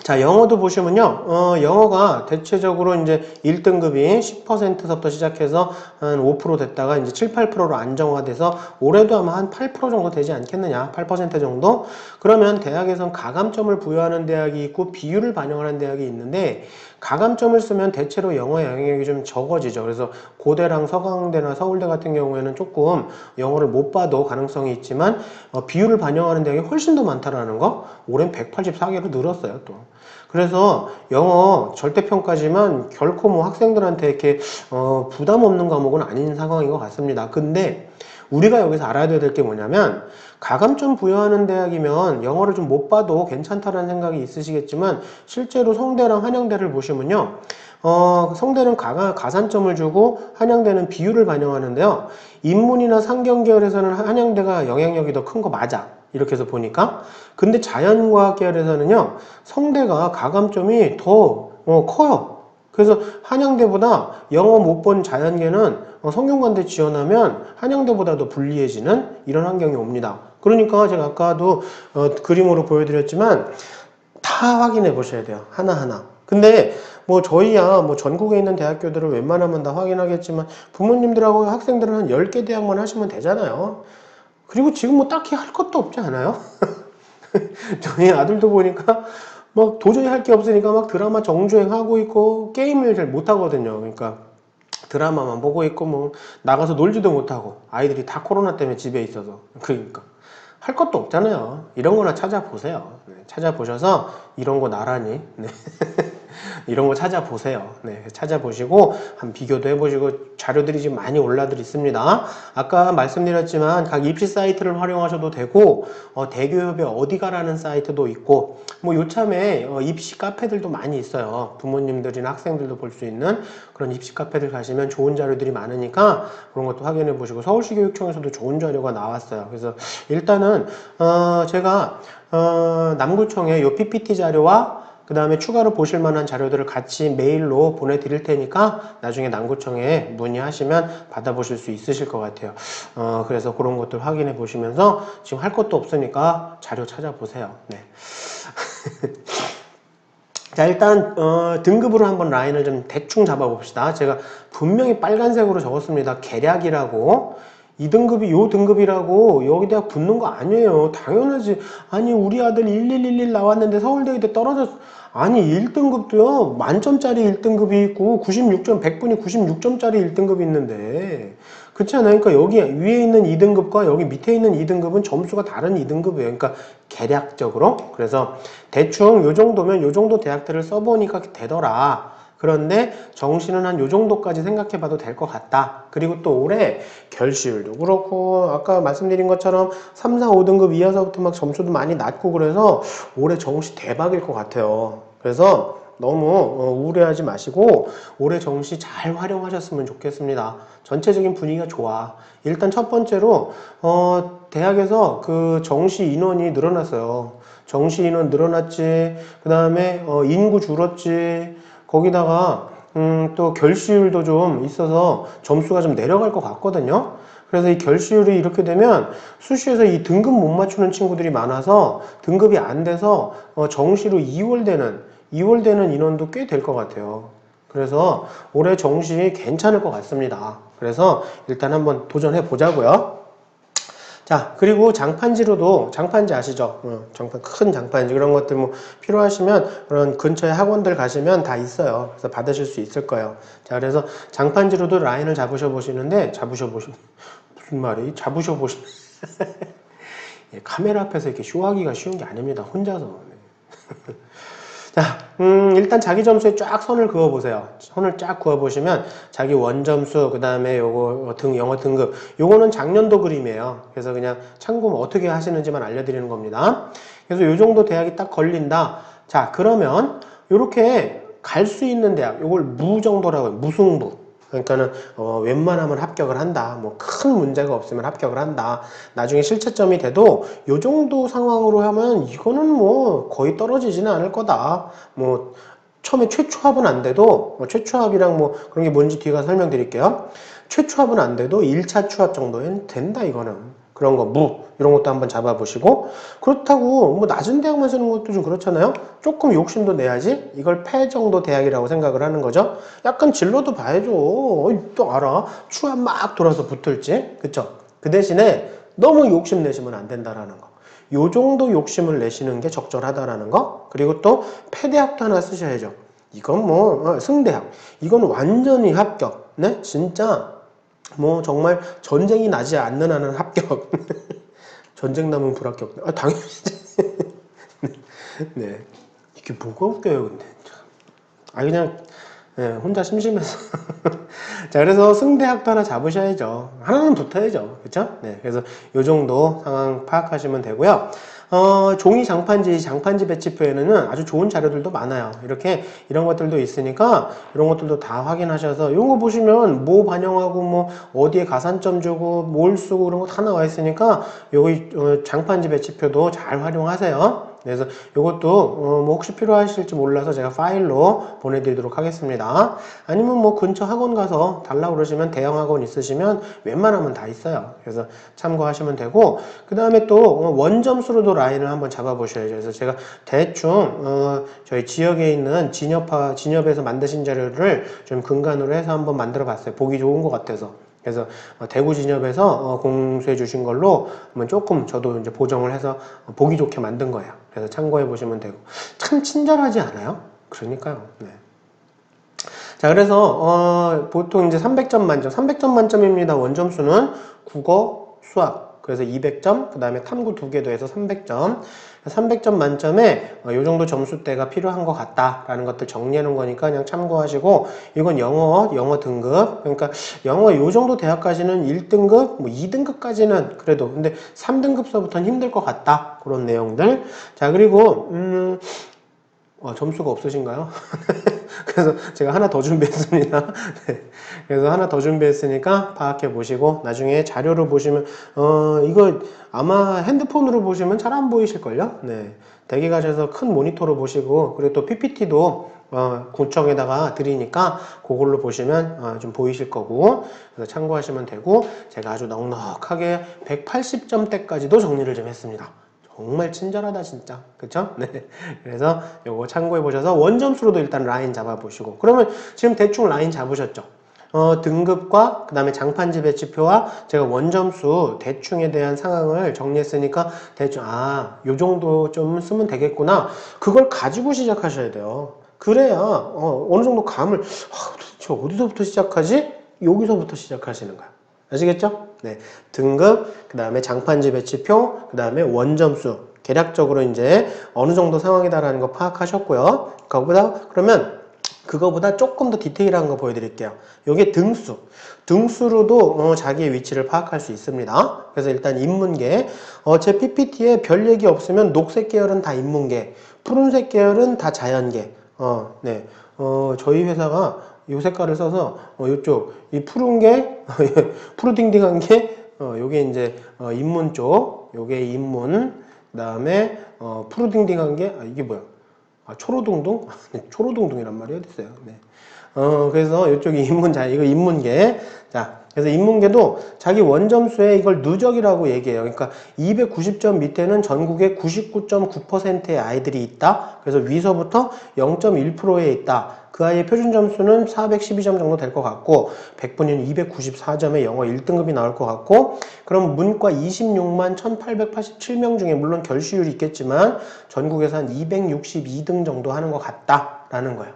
자, 영어도 보시면요, 영어가 대체적으로 이제 1등급이 10%서부터 시작해서 한 5% 됐다가 이제 7, 8%로 안정화돼서 올해도 아마 한 8% 정도 되지 않겠느냐, 8% 정도? 그러면 대학에선 가감점을 부여하는 대학이 있고 비율을 반영하는 대학이 있는데, 가감점을 쓰면 대체로 영어 영역이 좀 적어지죠. 그래서 고대랑 서강대나 서울대 같은 경우에는 조금 영어를 못 봐도 가능성이 있지만, 비율을 반영하는 대학이 훨씬 더 많다라는 거, 올해는 184개로 늘었어요, 또. 그래서 영어 절대평가지만 결코 뭐 학생들한테 이렇게 부담 없는 과목은 아닌 상황인 것 같습니다. 근데 우리가 여기서 알아야 될 게 뭐냐면, 가감점 부여하는 대학이면 영어를 좀 못 봐도 괜찮다라는 생각이 있으시겠지만, 실제로 성대랑 한양대를 보시면요, 성대는 가산점을 주고 한양대는 비율을 반영하는데요, 인문이나 상경 계열에서는 한양대가 영향력이 더 큰 거 맞아, 이렇게 해서 보니까. 근데 자연과학 계열에서는요, 성대가 가감점이 더 커요. 그래서 한양대보다 영어 못 본 자연계는 성균관대 지원하면 한양대보다 더 불리해지는 이런 환경이 옵니다. 그러니까 제가 아까도 그림으로 보여드렸지만 다 확인해 보셔야 돼요, 하나하나. 근데 뭐 저희야 뭐 전국에 있는 대학교들을 웬만하면 다 확인하겠지만, 부모님들하고 학생들은 한 10개 대학만 하시면 되잖아요. 그리고 지금 뭐 딱히 할 것도 없지 않아요? 저희 아들도 보니까 막 도저히 할 게 없으니까 막 드라마 정주행하고 있고, 게임을 잘 못하거든요. 그러니까 드라마만 보고 있고, 뭐 나가서 놀지도 못하고, 아이들이 다 코로나 때문에 집에 있어서. 그러니까 할 것도 없잖아요. 이런 거나 찾아보세요. 네, 찾아보셔서 이런 거 나란히, 네. 이런 거 찾아보세요. 네, 찾아보시고 한 비교도 해보시고, 자료들이 지금 많이 올라들 있습니다. 아까 말씀드렸지만 각 입시 사이트를 활용하셔도 되고, 대교협의 어디가라는 사이트도 있고, 뭐 요참에 입시 카페들도 많이 있어요. 부모님들이나 학생들도 볼 수 있는 그런 입시 카페들 가시면 좋은 자료들이 많으니까 그런 것도 확인해 보시고, 서울시 교육청에서도 좋은 자료가 나왔어요. 그래서 일단은 제가 남구청에 요 PPT 자료와 그 다음에 추가로 보실 만한 자료들을 같이 메일로 보내드릴 테니까 나중에 남구청에 문의하시면 받아보실 수 있으실 것 같아요. 그래서 그런 것들 확인해 보시면서 지금 할 것도 없으니까 자료 찾아보세요. 네. 자, 일단 등급으로 한번 라인을 좀 대충 잡아봅시다. 제가 분명히 빨간색으로 적었습니다. 계략이라고. 이 등급이 요 등급이라고 여기 대학 붙는 거 아니에요. 당연하지. 아니 우리 아들 1111 나왔는데 서울대에 떨어졌어. 아니 1등급도요. 만점짜리 1등급이 있고 96점, 100분이 96점짜리 1등급이 있는데, 그렇지 않아요? 그러니까 여기 위에 있는 2등급과 여기 밑에 있는 2등급은 점수가 다른 2등급이에요. 그러니까 계략적으로. 그래서 대충 요 정도면 요 정도 대학들을 써보니까 되더라. 그런데 정시는 한 요 정도까지 생각해 봐도 될 것 같다. 그리고 또 올해 결시율도 그렇고, 아까 말씀드린 것처럼 3, 4, 5등급 이하서부터 막 점수도 많이 낮고, 그래서 올해 정시 대박일 것 같아요. 그래서 너무 우려하지 마시고 올해 정시 잘 활용하셨으면 좋겠습니다. 전체적인 분위기가 좋아. 일단 첫 번째로 대학에서 그 정시 인원이 늘어났어요. 정시 인원 늘어났지. 그 다음에 인구 줄었지. 거기다가 또 결시율도 좀 있어서 점수가 좀 내려갈 것 같거든요. 그래서 이 결시율이 이렇게 되면 수시에서 이 등급 못 맞추는 친구들이 많아서 등급이 안 돼서 정시로 2월 되는 인원도 꽤 될 것 같아요. 그래서 올해 정시 괜찮을 것 같습니다. 그래서 일단 한번 도전해 보자고요. 자, 그리고 장판지로도, 장판지 아시죠? 큰 장판지, 그런 것들 뭐 필요하시면 그런 근처에 학원들 가시면 다 있어요. 그래서 받으실 수 있을 거예요. 자, 그래서 장판지로도 라인을 잡으셔 보시는데, 무슨 말이? 잡으셔 보시 예, 카메라 앞에서 이렇게 쇼하기가 쉬운 게 아닙니다. 혼자서. 네. 자, 일단 자기 점수에 쫙 선을 그어 보세요. 선을 쫙 그어 보시면 자기 원점수, 그 다음에 요거 영어 등급, 요거는 작년도 그림이에요. 그래서 그냥 참고 어떻게 하시는지만 알려드리는 겁니다. 그래서 요 정도 대학이 딱 걸린다. 자, 그러면 요렇게 갈 수 있는 대학, 요걸 무 정도라고 해요. 무승부. 그러니까는 웬만하면 합격을 한다. 뭐 큰 문제가 없으면 합격을 한다. 나중에 실채점이 돼도 요 정도 상황으로 하면 이거는 뭐 거의 떨어지지는 않을 거다. 뭐 처음에 최초합은 안 돼도 최초합이랑 뭐 그런 게 뭔지 뒤에 가서 설명드릴게요. 최초합은 안 돼도 1차 추합 정도는 된다, 이거는. 그런 거, 이런 것도 한번 잡아보시고, 그렇다고 뭐 낮은 대학만 쓰는 것도 좀 그렇잖아요. 조금 욕심도 내야지 이걸 폐 정도 대학이라고 생각을 하는 거죠. 약간 진로도 봐야죠. 또 알아. 추한 막 돌아서 붙을지. 그쵸? 그 대신에 너무 욕심 내시면 안 된다라는 거. 요 정도 욕심을 내시는 게 적절하다라는 거. 그리고 또 폐대학도 하나 쓰셔야죠. 이건 뭐 승대학. 이건 완전히 합격. 네? 진짜 뭐 정말 전쟁이 나지 않는 한은 합격. 전쟁 나면 불합격. 당연히. 네. 이게 뭐가 웃겨요, 근데. 그냥, 네, 혼자 심심해서. 자, 그래서 승대학도 하나 잡으셔야죠. 하나는 붙어야죠. 그쵸? 네. 그래서 요 정도 상황 파악하시면 되고요. 종이 장판지 배치표에는 아주 좋은 자료들도 많아요. 이렇게 이런 것들도 있으니까 이런 것들도 다 확인하셔서 이런 거 보시면 뭐 반영하고 뭐 어디에 가산점 주고 뭘 쓰고 그런 거 다 나와 있으니까 여기 장판지 배치표도 잘 활용하세요. 그래서 이것도 뭐 혹시 필요하실지 몰라서 제가 파일로 보내드리도록 하겠습니다. 아니면 뭐 근처 학원 가서 달라고 그러시면 대형 학원 있으시면 웬만하면 다 있어요. 그래서 참고하시면 되고, 그 다음에 또 원점수로도 라인을 한번 잡아보셔야죠. 그래서 제가 대충 저희 지역에 있는 진협에서 만드신 자료를 좀 근간으로 해서 한번 만들어 봤어요. 보기 좋은 것 같아서. 그래서 대구 진협에서 공수해 주신 걸로 조금 저도 이제 보정을 해서 보기 좋게 만든 거예요. 그래서 참고해 보시면 되고. 참 친절하지 않아요? 그러니까요. 네. 자, 그래서 보통 이제 300점 만점, 300점 만점입니다. 원점수는 국어, 수학. 그래서 200점, 그 다음에 탐구 2개 더해서 300점. 300점 만점에 이 정도 점수대가 필요한 것 같다라는 것들 정리해 놓은 거니까 그냥 참고하시고, 이건 영어 등급. 그러니까 영어 이 정도 대학까지는 1등급, 뭐 2등급까지는 그래도, 근데 3등급서부터는 힘들 것 같다. 그런 내용들. 자, 그리고 점수가 없으신가요? 그래서 제가 하나 더 준비했습니다. 네. 그래서 하나 더 준비했으니까 파악해 보시고 나중에 자료를 보시면 이거 아마 핸드폰으로 보시면 잘 안 보이실걸요? 네. 댁에 가셔서 큰 모니터로 보시고, 그리고 또 PPT도 구청에다가 드리니까 그걸로 보시면 좀 보이실 거고, 그래서 참고하시면 되고, 제가 아주 넉넉하게 180점대까지도 정리를 좀 했습니다. 정말 친절하다 진짜. 그쵸? 네. 그래서 요거 참고해 보셔서 원점수로도 일단 라인 잡아 보시고, 그러면 지금 대충 라인 잡으셨죠? 등급과 그 다음에 장판지 배치표와 제가 원점수 대충에 대한 상황을 정리했으니까 대충 요 정도 좀 쓰면 되겠구나. 그걸 가지고 시작하셔야 돼요. 그래야 어느 정도 감을 도대체 어디서부터 시작하지? 여기서부터 시작하시는 거야. 아시겠죠? 네. 등급, 그 다음에 장판지 배치표, 그 다음에 원점수. 계략적으로 이제 어느 정도 상황이다라는 거 파악하셨고요. 그거보다 조금 더 디테일한 거 보여드릴게요. 이게 등수. 등수로도 자기의 위치를 파악할 수 있습니다. 그래서 일단 인문계. 제 PPT에 별 얘기 없으면 녹색 계열은 다 인문계, 푸른색 계열은 다 자연계. 네. 저희 회사가 이 색깔을 써서 이쪽 이 푸른 게 푸르딩딩한 게 요게 이제 인문 쪽, 요게 인문, 그다음에 푸르딩딩한 게 이게 뭐야? 초로둥둥? 초로둥둥이란 말이 어디 있어요? 네. 그래서 이쪽이 이거 인문계. 자, 그래서 인문계도 자기 원점수에 이걸 누적이라고 얘기해요. 그러니까 290점 밑에는 전국에 99.9%의 아이들이 있다. 그래서 위서부터 0.1%에 있다. 그 아이의 표준 점수는 412점 정도 될 것 같고, 100분이면 294점의 영어 1등급이 나올 것 같고, 그럼 문과 26만 1887명 중에 물론 결시율이 있겠지만 전국에서 한 262등 정도 하는 것 같다라는 거예요.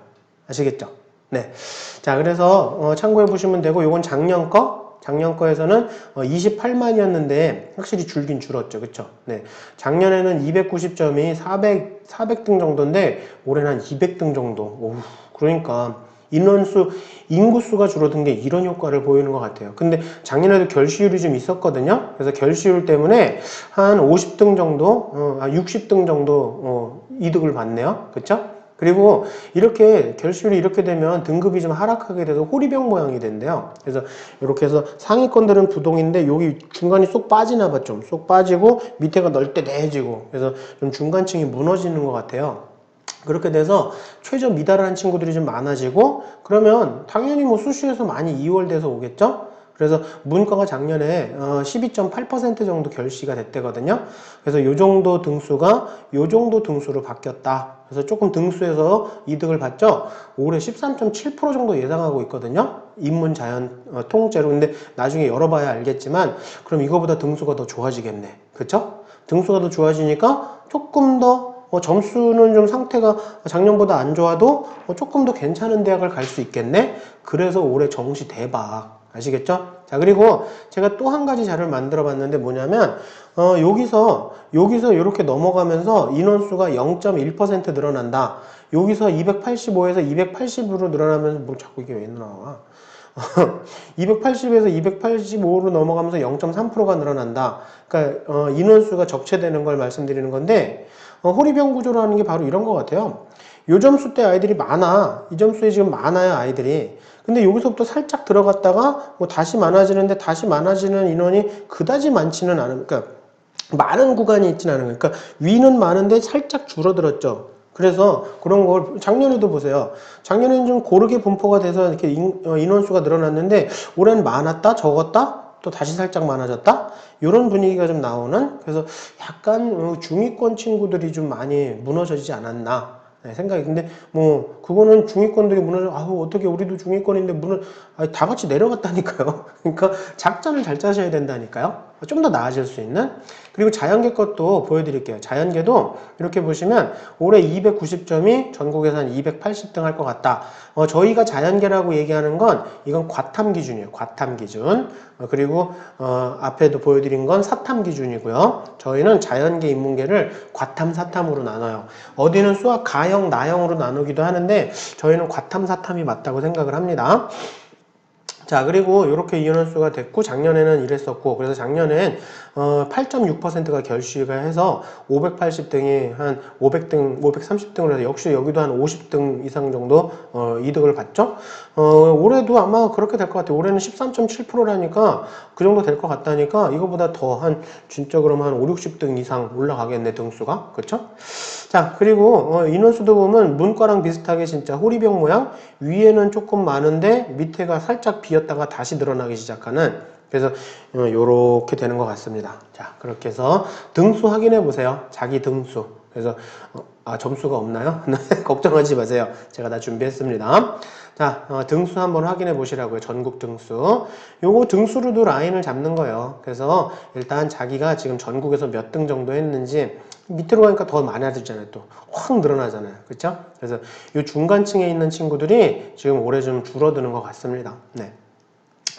아시겠죠? 네. 자, 그래서 참고해 보시면 되고, 요건 작년 거에서는 28만이었는데 확실히 줄긴 줄었죠. 그쵸? 네. 작년에는 290점이 400등 정도인데 올해는 한 200등 정도. 오우, 그러니까 인구수가 줄어든 게 이런 효과를 보이는 것 같아요. 근데 작년에도 결시율이 좀 있었거든요. 그래서 결시율 때문에 한 50등 정도, 60등 정도 이득을 봤네요. 그쵸? 그리고 이렇게 결실이 이렇게 되면 등급이 좀 하락하게 돼서 호리병 모양이 된대요. 그래서 이렇게 해서 상위권들은 부동인데 여기 중간이 쏙 빠지나 봐. 좀 쏙 빠지고 밑에가 널때내지고, 그래서 좀 중간층이 무너지는 것 같아요. 그렇게 돼서 최저 미달하는 친구들이 좀 많아지고, 그러면 당연히 뭐 수시에서 많이 이월돼서 오겠죠? 그래서 문과가 작년에 12.8% 정도 결시가 됐대거든요. 그래서 요 정도 등수가 요 정도 등수로 바뀌었다. 그래서 조금 등수에서 이득을 봤죠. 올해 13.7% 정도 예상하고 있거든요. 인문, 자연, 통째로. 근데 나중에 열어봐야 알겠지만 그럼 이거보다 등수가 더 좋아지겠네. 그쵸? 등수가 더 좋아지니까 조금 더 점수는 좀 상태가 작년보다 안 좋아도 조금 더 괜찮은 대학을 갈 수 있겠네. 그래서 올해 정시 대박. 아시겠죠? 자, 그리고 제가 또 한 가지 자료를 만들어 봤는데 뭐냐면 여기서 이렇게 넘어가면서 인원수가 0.1% 늘어난다. 여기서 285에서 280으로 늘어나면서 뭐 자꾸 이게 왜 나와? 280에서 285로 넘어가면서 0.3%가 늘어난다. 그러니까 인원수가 적체되는 걸 말씀드리는 건데 호리병 구조라는 게 바로 이런 것 같아요. 요 점수 대 아이들이 많아. 이 점수에 지금 많아요, 아이들이. 근데 여기서부터 살짝 들어갔다가 뭐 다시 많아지는데 다시 많아지는 인원이 그다지 많지는 않은, 그러니까 많은 구간이 있지는 않은 거예요. 그러니까 위는 많은데 살짝 줄어들었죠. 그래서 그런 걸 작년에도 보세요. 작년에는 좀 고르게 분포가 돼서 이렇게 인원수가 늘어났는데 올해는 많았다, 적었다, 또 다시 살짝 많아졌다. 이런 분위기가 좀 나오는, 그래서 약간 중위권 친구들이 좀 많이 무너지지 않았나 생각이. 근데 뭐 그거는 중위권들이 무너져, 아우 어떻게 우리도 중위권인데 다 같이 내려갔다니까요. 그러니까 작전을 잘 짜셔야 된다니까요. 좀 더 나아질 수 있는. 그리고 자연계 것도 보여드릴게요. 자연계도 이렇게 보시면 올해 290점이 전국에서 한 280등 할 것 같다. 저희가 자연계라고 얘기하는 건 이건 과탐 기준이에요. 과탐 기준. 그리고 앞에도 보여드린 건 사탐 기준이고요. 저희는 자연계, 인문계를 과탐, 사탐으로 나눠요. 어디는 수학 가형, 나형으로 나누기도 하는데 저희는 과탐, 사탐이 맞다고 생각을 합니다. 자, 그리고 이렇게 인원수가 됐고 작년에는 이랬었고, 그래서 작년엔 8.6%가 결시가 해서 580등이 한 500등, 530등을 해서 역시 여기도 한 50등 이상 정도 이득을 봤죠. 올해도 아마 그렇게 될 것 같아요. 올해는 13.7%라니까 그 정도 될 것 같다니까 이거보다 더 한 진짜 그러면 한 5, 60등 이상 올라가겠네, 등수가. 그렇죠? 자, 그리고 인원수도 보면 문과랑 비슷하게 진짜 호리병 모양, 위에는 조금 많은데 밑에가 살짝 비었다가 다시 늘어나기 시작하는, 그래서 요렇게 되는 것 같습니다. 자, 그렇게 해서 등수 확인해 보세요. 자기 등수. 그래서 점수가 없나요? 걱정하지 마세요. 제가 다 준비했습니다. 자, 등수 한번 확인해 보시라고요. 전국 등수. 요거 등수로도 라인을 잡는 거예요. 그래서 일단 자기가 지금 전국에서 몇 등 정도 했는지, 밑으로 가니까 더 많아지잖아요. 또 확 늘어나잖아요. 그렇죠? 그래서 이 중간층에 있는 친구들이 지금 올해 좀 줄어드는 것 같습니다. 네.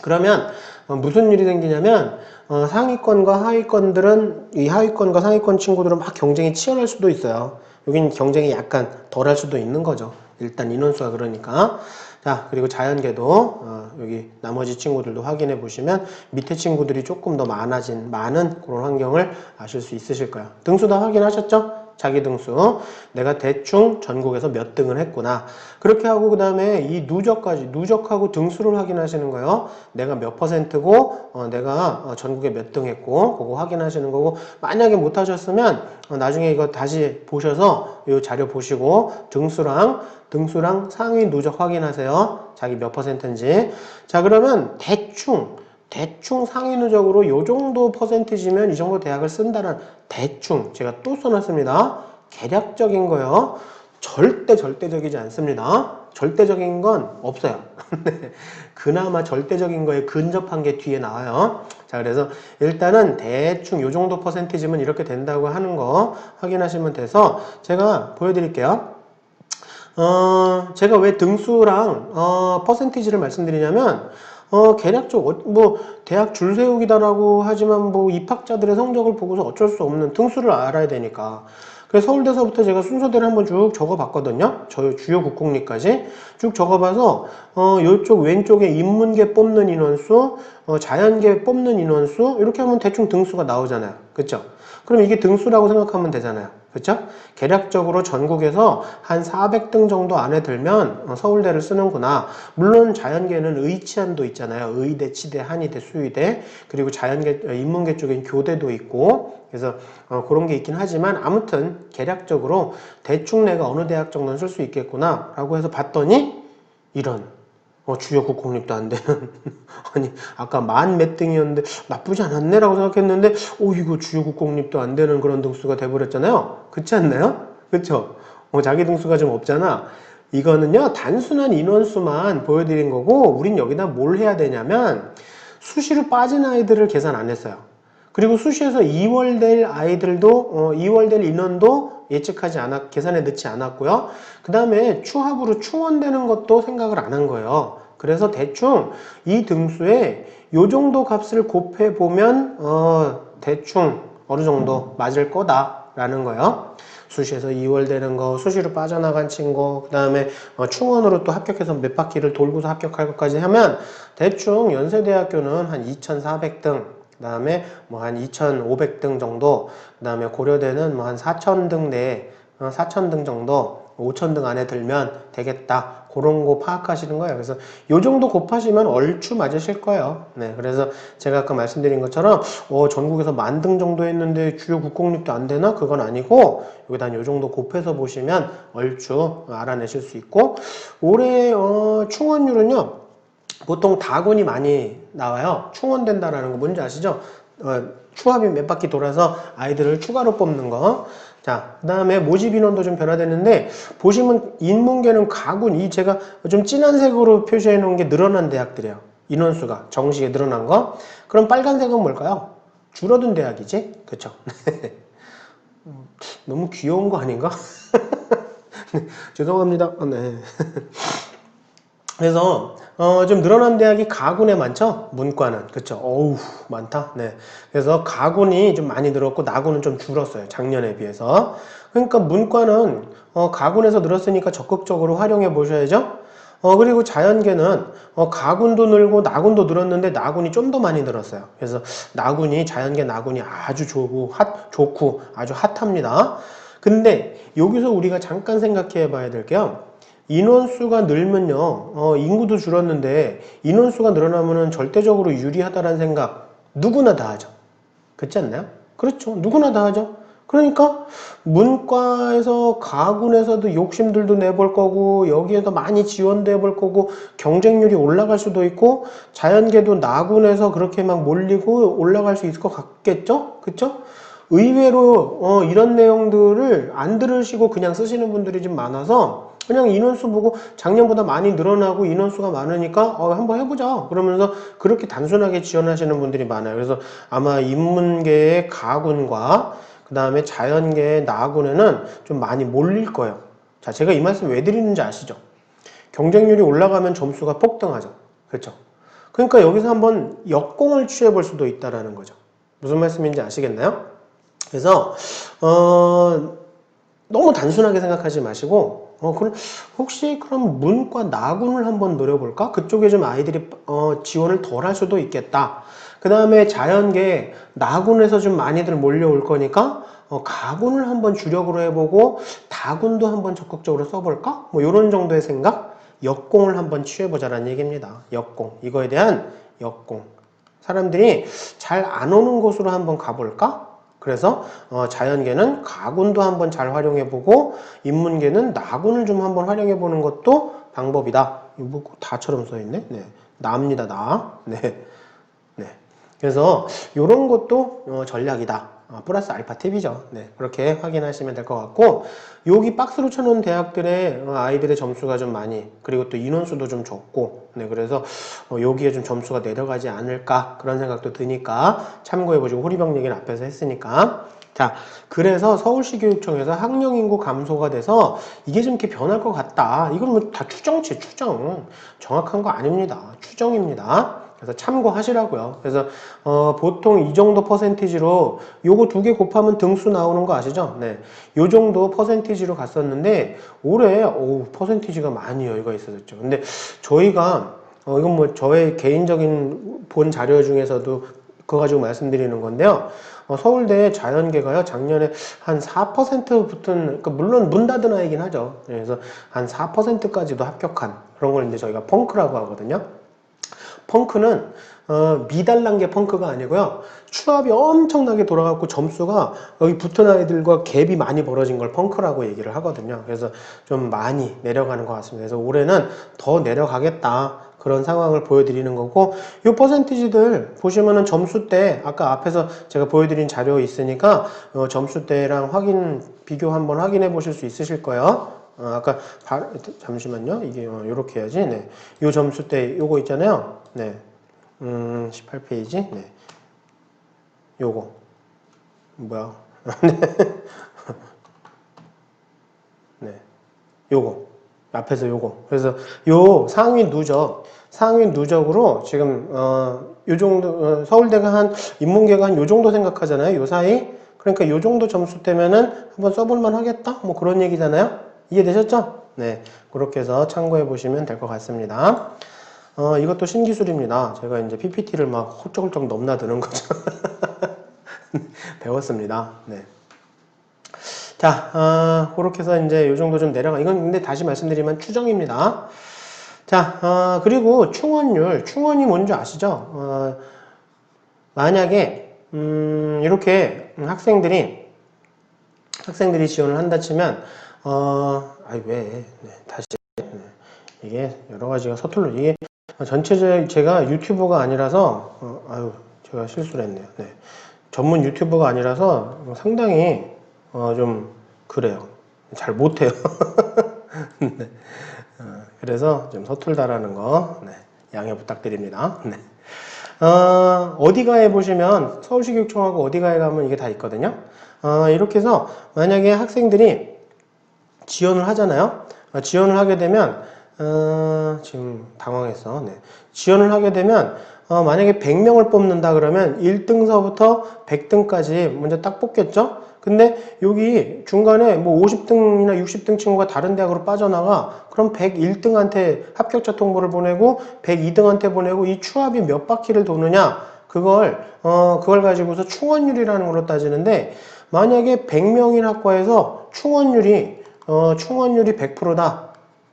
그러면 무슨 일이 생기냐면 상위권과 하위권들은, 이 하위권과 상위권 친구들은 막 경쟁이 치열할 수도 있어요. 여긴 경쟁이 약간 덜할 수도 있는 거죠. 일단 인원수가 그러니까. 자, 그리고 자연계도 여기 나머지 친구들도 확인해 보시면 밑에 친구들이 조금 더 많은 그런 환경을 아실 수 있으실 거예요. 등수 다 확인하셨죠? 자기 등수. 내가 대충 전국에서 몇 등을 했구나. 그렇게 하고 그 다음에 이 누적하고 등수를 확인하시는 거예요. 내가 몇 %고 내가 전국에 몇 등 했고 그거 확인하시는 거고, 만약에 못 하셨으면 나중에 이거 다시 보셔서 이 자료 보시고 등수랑 상위 누적 확인하세요. 자기 몇 %인지. 자, 그러면 대충 상위 누적으로 요 정도 퍼센티지면 이 정도 대학을 쓴다는, 대충 제가 또 써놨습니다. 계략적인 거요. 절대적이지 않습니다. 절대적인 건 없어요. 그나마 절대적인 거에 근접한 게 뒤에 나와요. 자, 그래서 일단은 대충 요 정도 퍼센티지면 이렇게 된다고 하는 거 확인하시면 돼서 제가 보여드릴게요. 제가 왜 등수랑 퍼센티지를 말씀드리냐면 계략적 뭐 대학 줄 세우기다라고 하지만 뭐 입학자들의 성적을 보고서 어쩔 수 없는, 등수를 알아야 되니까. 그래서 서울대서부터 제가 순서대로 한번 쭉 적어봤거든요. 저희 주요 국공립까지 쭉 적어봐서 이쪽 왼쪽에 인문계 뽑는 인원수, 자연계 뽑는 인원수 이렇게 하면 대충 등수가 나오잖아요. 그렇죠? 그럼 이게 등수라고 생각하면 되잖아요. 그렇죠? 계략적으로 전국에서 한 400등 정도 안에 들면 서울대를 쓰는구나. 물론 자연계는 의치안도 있잖아요. 의대, 치대, 한의대, 수의대, 그리고 자연계, 인문계 쪽엔 교대도 있고, 그래서 그런 게 있긴 하지만 아무튼 계략적으로 대충 내가 어느 대학 정도는 쓸 수 있겠구나 라고 해서 봤더니 이런 주요 국공립도 안 되는 아니 아까 만 몇 등이었는데 나쁘지 않았네 라고 생각했는데 이거 주요 국공립도 안 되는 그런 등수가 돼버렸잖아요. 그렇지 않나요? 그쵸? 자기 등수가 좀 없잖아. 이거는요 단순한 인원수만 보여드린 거고 우린 여기다 뭘 해야 되냐면 수시로 빠진 아이들을 계산 안 했어요. 그리고 수시에서 2월 될 아이들도 2월 될 인원도 예측하지 않았, 계산에 넣지 않았고요. 그 다음에 추합으로 충원되는 것도 생각을 안 한 거예요. 그래서 대충 이 등수에 요 정도 값을 곱해 보면 대충 어느 정도 맞을 거다라는 거예요. 수시에서 2월 되는 거, 수시로 빠져나간 친구, 그 다음에 충원으로 또 합격해서 몇 바퀴를 돌고서 합격할 것까지 하면 대충 연세대학교는 한 2,400등, 그 다음에 뭐 한 2,500등 정도, 그 다음에 고려대는 뭐 한 4,000등 내에 4,000등 정도, 5,000등 안에 들면 되겠다. 그런 거 파악하시는 거예요. 그래서 요 정도 곱하시면 얼추 맞으실 거예요. 네, 그래서 제가 아까 말씀드린 것처럼 전국에서 10,000등 정도 했는데 주요 국공립도 안 되나? 그건 아니고 여기다 한 요 정도 곱해서 보시면 얼추 알아내실 수 있고 올해 충원율은요. 보통 다군이 많이 나와요. 충원된다라는 거 뭔지 아시죠? 추합이 몇 바퀴 돌아서 아이들을 추가로 뽑는 거. 자, 그 다음에 모집 인원도 좀 변화됐는데 보시면 인문계는 가군, 이 제가 좀 진한 색으로 표시해 놓은 게 늘어난 대학들이에요. 인원수가 정시에 늘어난 거. 그럼 빨간색은 뭘까요? 줄어든 대학이지? 그쵸? 너무 귀여운 거 아닌가? 죄송합니다. 네. 그래서 좀 늘어난 대학이 가군에 많죠? 문과는. 그쵸? 어우 많다. 네. 그래서 가군이 좀 많이 늘었고 나군은 좀 줄었어요. 작년에 비해서. 그러니까 문과는 가군에서 늘었으니까 적극적으로 활용해 보셔야죠. 그리고 자연계는 가군도 늘고 나군도 늘었는데 나군이 좀 더 많이 늘었어요. 그래서 나군이 자연계 나군이 아주 좋고 아주 핫합니다. 근데 여기서 우리가 잠깐 생각해 봐야 될게요. 인원수가 늘면요, 인구도 줄었는데 인원수가 늘어나면은 절대적으로 유리하다라는 생각 누구나 다 하죠. 그렇지 않나요? 그렇죠. 누구나 다 하죠. 그러니까 문과에서 가군에서도 욕심들도 내볼 거고 여기에서 많이 지원도 해볼 거고 경쟁률이 올라갈 수도 있고 자연계도 나군에서 그렇게 막 몰리고 올라갈 수 있을 것 같겠죠? 그쵸? 의외로 이런 내용들을 안 들으시고 그냥 쓰시는 분들이 좀 많아서 그냥 인원수 보고 작년보다 많이 늘어나고 인원수가 많으니까 한번 해보자 그러면서 그렇게 단순하게 지원하시는 분들이 많아요. 그래서 아마 인문계의 가군과 그 다음에 자연계의 나군에는 좀 많이 몰릴 거예요. 자, 제가 이 말씀 왜 드리는지 아시죠? 경쟁률이 올라가면 점수가 폭등하죠. 그렇죠? 그러니까 여기서 한번 역공을 취해 볼 수도 있다라는 거죠. 무슨 말씀인지 아시겠나요? 그래서 너무 단순하게 생각하지 마시고 그럼 혹시 그럼 문과 나군을 한번 노려볼까? 그쪽에 좀 아이들이 지원을 덜 할 수도 있겠다. 그 다음에 자연계 나군에서 좀 많이들 몰려올 거니까 가군을 한번 주력으로 해보고 다군도 한번 적극적으로 써볼까? 뭐 이런 정도의 생각? 역공을 한번 취해보자라는 얘기입니다. 역공. 이거에 대한 역공. 사람들이 잘 안 오는 곳으로 한번 가볼까? 그래서 자연계는 가군도 한번 잘 활용해보고 인문계는 나군을 좀 한번 활용해보는 것도 방법이다. 이거 뭐 다처럼 써있네. 네, 나입니다. 나. 네, 네. 그래서 이런 것도 전략이다. 플러스 알파 팁이죠. 네, 그렇게 확인하시면 될 것 같고 여기 박스로 쳐놓은 대학들의 아이들의 점수가 좀 많이 그리고 또 인원수도 좀 적고 네, 그래서 여기에 좀 점수가 내려가지 않을까 그런 생각도 드니까 참고해보시고 호리병 얘기는 앞에서 했으니까 자, 그래서 서울시 교육청에서 학령 인구 감소가 돼서 이게 좀 이렇게 변할 것 같다. 이건 뭐 다 추정치, 추정. 정확한 거 아닙니다. 추정입니다. 그래서 참고하시라고요. 그래서 보통 이 정도 퍼센티지로 요거 두 개 곱하면 등수 나오는 거 아시죠? 네, 요 정도 퍼센티지로 갔었는데 올해 퍼센티지가 많이 여유가 있어졌죠. 근데 저희가 이건 뭐 저의 개인적인 본 자료 중에서도 그거 가지고 말씀드리는 건데요. 서울대 자연계가요 작년에 한 4% 붙은 그러니까 물론 문 닫은 아이긴 하죠. 그래서 한 4%까지도 합격한 그런 걸 이제 저희가 펑크라고 하거든요. 펑크는 미달난 게 펑크가 아니고요. 추합이 엄청나게 돌아가고 점수가 여기 붙은 아이들과 갭이 많이 벌어진 걸 펑크라고 얘기를 하거든요. 그래서 좀 많이 내려가는 것 같습니다. 그래서 올해는 더 내려가겠다. 그런 상황을 보여드리는 거고, 이 퍼센티지들 보시면은 점수대, 아까 앞에서 제가 보여드린 자료 있으니까 점수대랑 비교 한번 확인해 보실 수 있으실 거예요. 아까 잠시만요. 이게 요렇게 해야지. 네. 요 점수대 요거 있잖아요. 네. 18페이지. 네. 요거 뭐야? 네. 요거 앞에서 요거. 그래서 요 상위 누적으로 지금 요 정도 서울대가 한 인문계가 한 요 정도 생각하잖아요. 요 사이. 그러니까 요 정도 점수 때면은 한번 써볼만 하겠다. 뭐 그런 얘기잖아요. 이해되셨죠? 네. 그렇게 해서 참고해 보시면 될 것 같습니다. 이것도 신기술입니다. 제가 이제 PPT를 막 홀쩍홀쩍 넘나드는 거죠. 배웠습니다. 네. 자, 그렇게 해서 이제 요 정도 좀 내려가. 이건 근데 다시 말씀드리면 추정입니다. 자, 그리고 충원이 뭔지 아시죠? 만약에, 이렇게 학생들이 지원을 한다 치면, 왜, 네, 다시, 네, 이게 여러 가지가 서툴러, 이게 전체적, 제가 유튜버가 아니라서, 제가 실수를 했네요. 네. 전문 유튜버가 아니라서 상당히, 좀, 그래요. 잘 못해요. 네. 그래서 좀 서툴다라는 거, 네, 양해 부탁드립니다. 네. 어디가에 보시면 서울시교육청하고 어디가에 가면 이게 다 있거든요. 이렇게 해서 만약에 학생들이 지원을 하잖아요. 지원을 하게 되면 지금 당황했어. 네. 지원을 하게 되면 만약에 100명을 뽑는다 그러면 1등서부터 100등까지 먼저 딱 뽑겠죠. 근데 여기 중간에 뭐 50등이나 60등 친구가 다른 대학으로 빠져나가. 그럼 101등한테 합격자 통보를 보내고 102등한테 보내고 이 추합이 몇 바퀴를 도느냐 그걸 가지고서 충원율이라는 걸로 따지는데 만약에 100명인 학과에서 충원율이 100%다.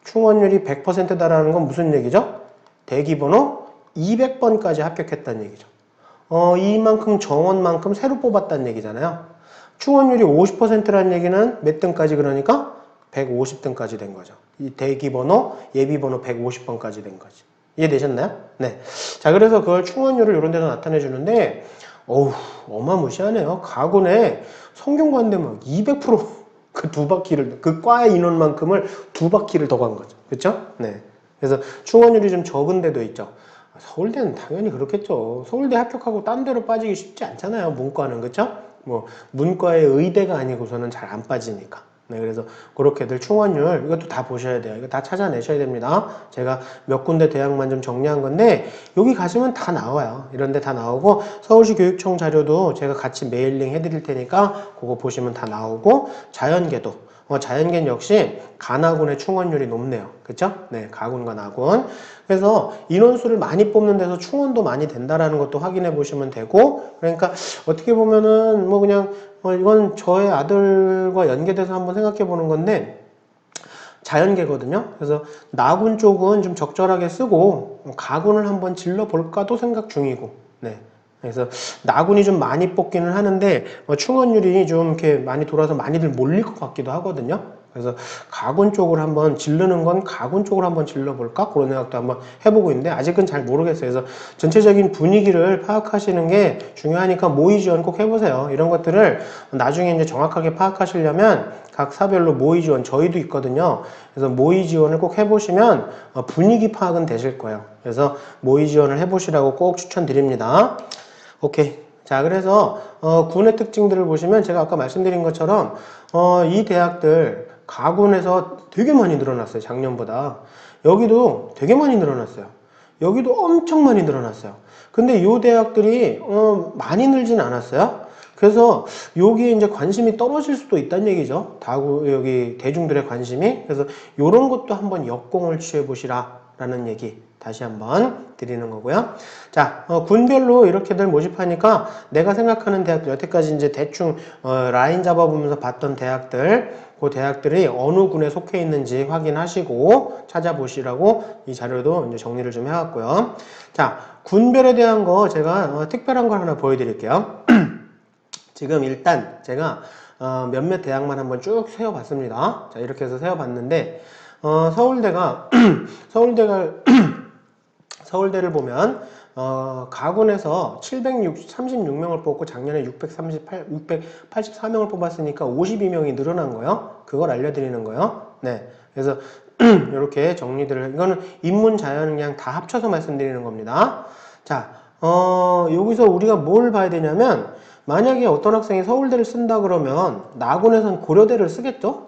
충원율이 100%다라는 건 무슨 얘기죠? 대기번호 200번까지 합격했다는 얘기죠. 이만큼 정원만큼 새로 뽑았다는 얘기잖아요. 충원율이 50%라는 얘기는 몇 등까지 그러니까 150등까지 된 거죠. 이 대기번호, 예비번호 150번까지 된 거지. 이해되셨나요? 네. 자, 그래서 그걸 충원율을 이런 데서 나타내 주는데, 어마무시하네요. 가군에 성균관대 막 200% 그 두 바퀴를, 그 과의 인원만큼을 두 바퀴를 더 간 거죠. 그쵸? 네. 그래서 충원율이 좀 적은 데도 있죠. 서울대는 당연히 그렇겠죠. 서울대 합격하고 딴 데로 빠지기 쉽지 않잖아요. 문과는. 그쵸? 뭐 문과의 의대가 아니고서는 잘 안 빠지니까. 네, 그래서 그렇게들 충원율 이것도 다 보셔야 돼요. 이거 다 찾아내셔야 됩니다. 제가 몇 군데 대학만 좀 정리한 건데 여기 가시면 다 나와요. 이런 데 다 나오고 서울시 교육청 자료도 제가 같이 메일링 해드릴 테니까 그거 보시면 다 나오고 자연계도 자연계는 역시 가나군의 충원율이 높네요. 그쵸? 네, 가군과 나군. 그래서 인원수를 많이 뽑는 데서 충원도 많이 된다라는 것도 확인해 보시면 되고, 그러니까 어떻게 보면은 뭐 그냥 이건 저의 아들과 연계돼서 한번 생각해 보는 건데, 자연계거든요. 그래서 나군 쪽은 좀 적절하게 쓰고 가군을 한번 질러 볼까도 생각 중이고, 네. 그래서 나군이 좀 많이 뽑기는 하는데 충원율이 좀 이렇게 많이 돌아서 많이들 몰릴 것 같기도 하거든요. 그래서 가군 쪽을 한번 질르는 건 가군 쪽을 한번 질러볼까? 그런 생각도 한번 해보고 있는데 아직은 잘 모르겠어요. 그래서 전체적인 분위기를 파악하시는 게 중요하니까 모의 지원 꼭 해보세요. 이런 것들을 나중에 이제 정확하게 파악하시려면 각 사별로 모의 지원 저희도 있거든요. 그래서 모의 지원을 꼭 해보시면 분위기 파악은 되실 거예요. 그래서 모의 지원을 해보시라고 꼭 추천드립니다. 오케이. 자, 그래서 군의 특징들을 보시면 제가 아까 말씀드린 것처럼 이 대학들 가군에서 되게 많이 늘어났어요. 작년보다. 여기도 되게 많이 늘어났어요. 여기도 엄청 많이 늘어났어요. 근데 이 대학들이 많이 늘진 않았어요. 그래서 여기에 이제 관심이 떨어질 수도 있다는 얘기죠. 여기 대중들의 관심이. 그래서 이런 것도 한번 역공을 취해 보시라라는 얘기 다시 한번 드리는 거고요. 자, 군별로 이렇게들 모집하니까 내가 생각하는 대학들, 여태까지 이제 대충 라인 잡아보면서 봤던 대학들, 그 대학들이 어느 군에 속해 있는지 확인하시고 찾아보시라고 이 자료도 이제 정리를 좀 해왔고요. 자, 군별에 대한 거 제가 특별한 걸 하나 보여드릴게요. 지금 일단 제가 몇몇 대학만 한번 쭉 세어봤습니다. 자, 이렇게 해서 세어봤는데 서울대가 서울대를 보면 가군에서 736명을 뽑고 작년에 684명을 뽑았으니까 52명이 늘어난 거예요. 그걸 알려드리는 거예요. 네, 그래서 이렇게 정리들을, 이거는 인문, 자연 그냥 다 합쳐서 말씀드리는 겁니다. 자, 여기서 우리가 뭘 봐야 되냐면, 만약에 어떤 학생이 서울대를 쓴다 그러면 나군에선 고려대를 쓰겠죠?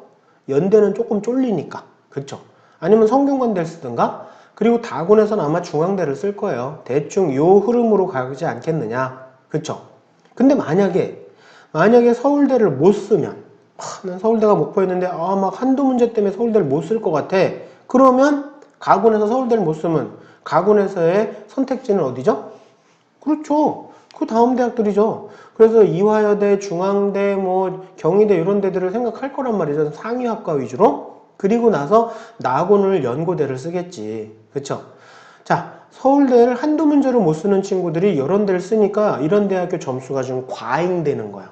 연대는 조금 쫄리니까. 그쵸? 아니면 성균관대를 쓰든가? 그리고 다군에서는 아마 중앙대를 쓸 거예요. 대충 요 흐름으로 가지 않겠느냐. 그쵸? 근데 만약에 서울대를 못 쓰면, 난 서울대가 목표였는데 막 한두 문제 때문에 서울대를 못 쓸 것 같아. 그러면 가군에서 서울대를 못 쓰면 가군에서의 선택지는 어디죠? 그렇죠. 그 다음 대학들이죠. 그래서 이화여대, 중앙대, 경희대 이런 데들을 생각할 거란 말이죠. 상위학과 위주로. 그리고 나서 나군을 연고대를 쓰겠지. 그쵸? 자, 서울대를 한두 문제로 못 쓰는 친구들이 이런 데를 쓰니까 이런 대학교 점수가 좀 과잉되는 거야.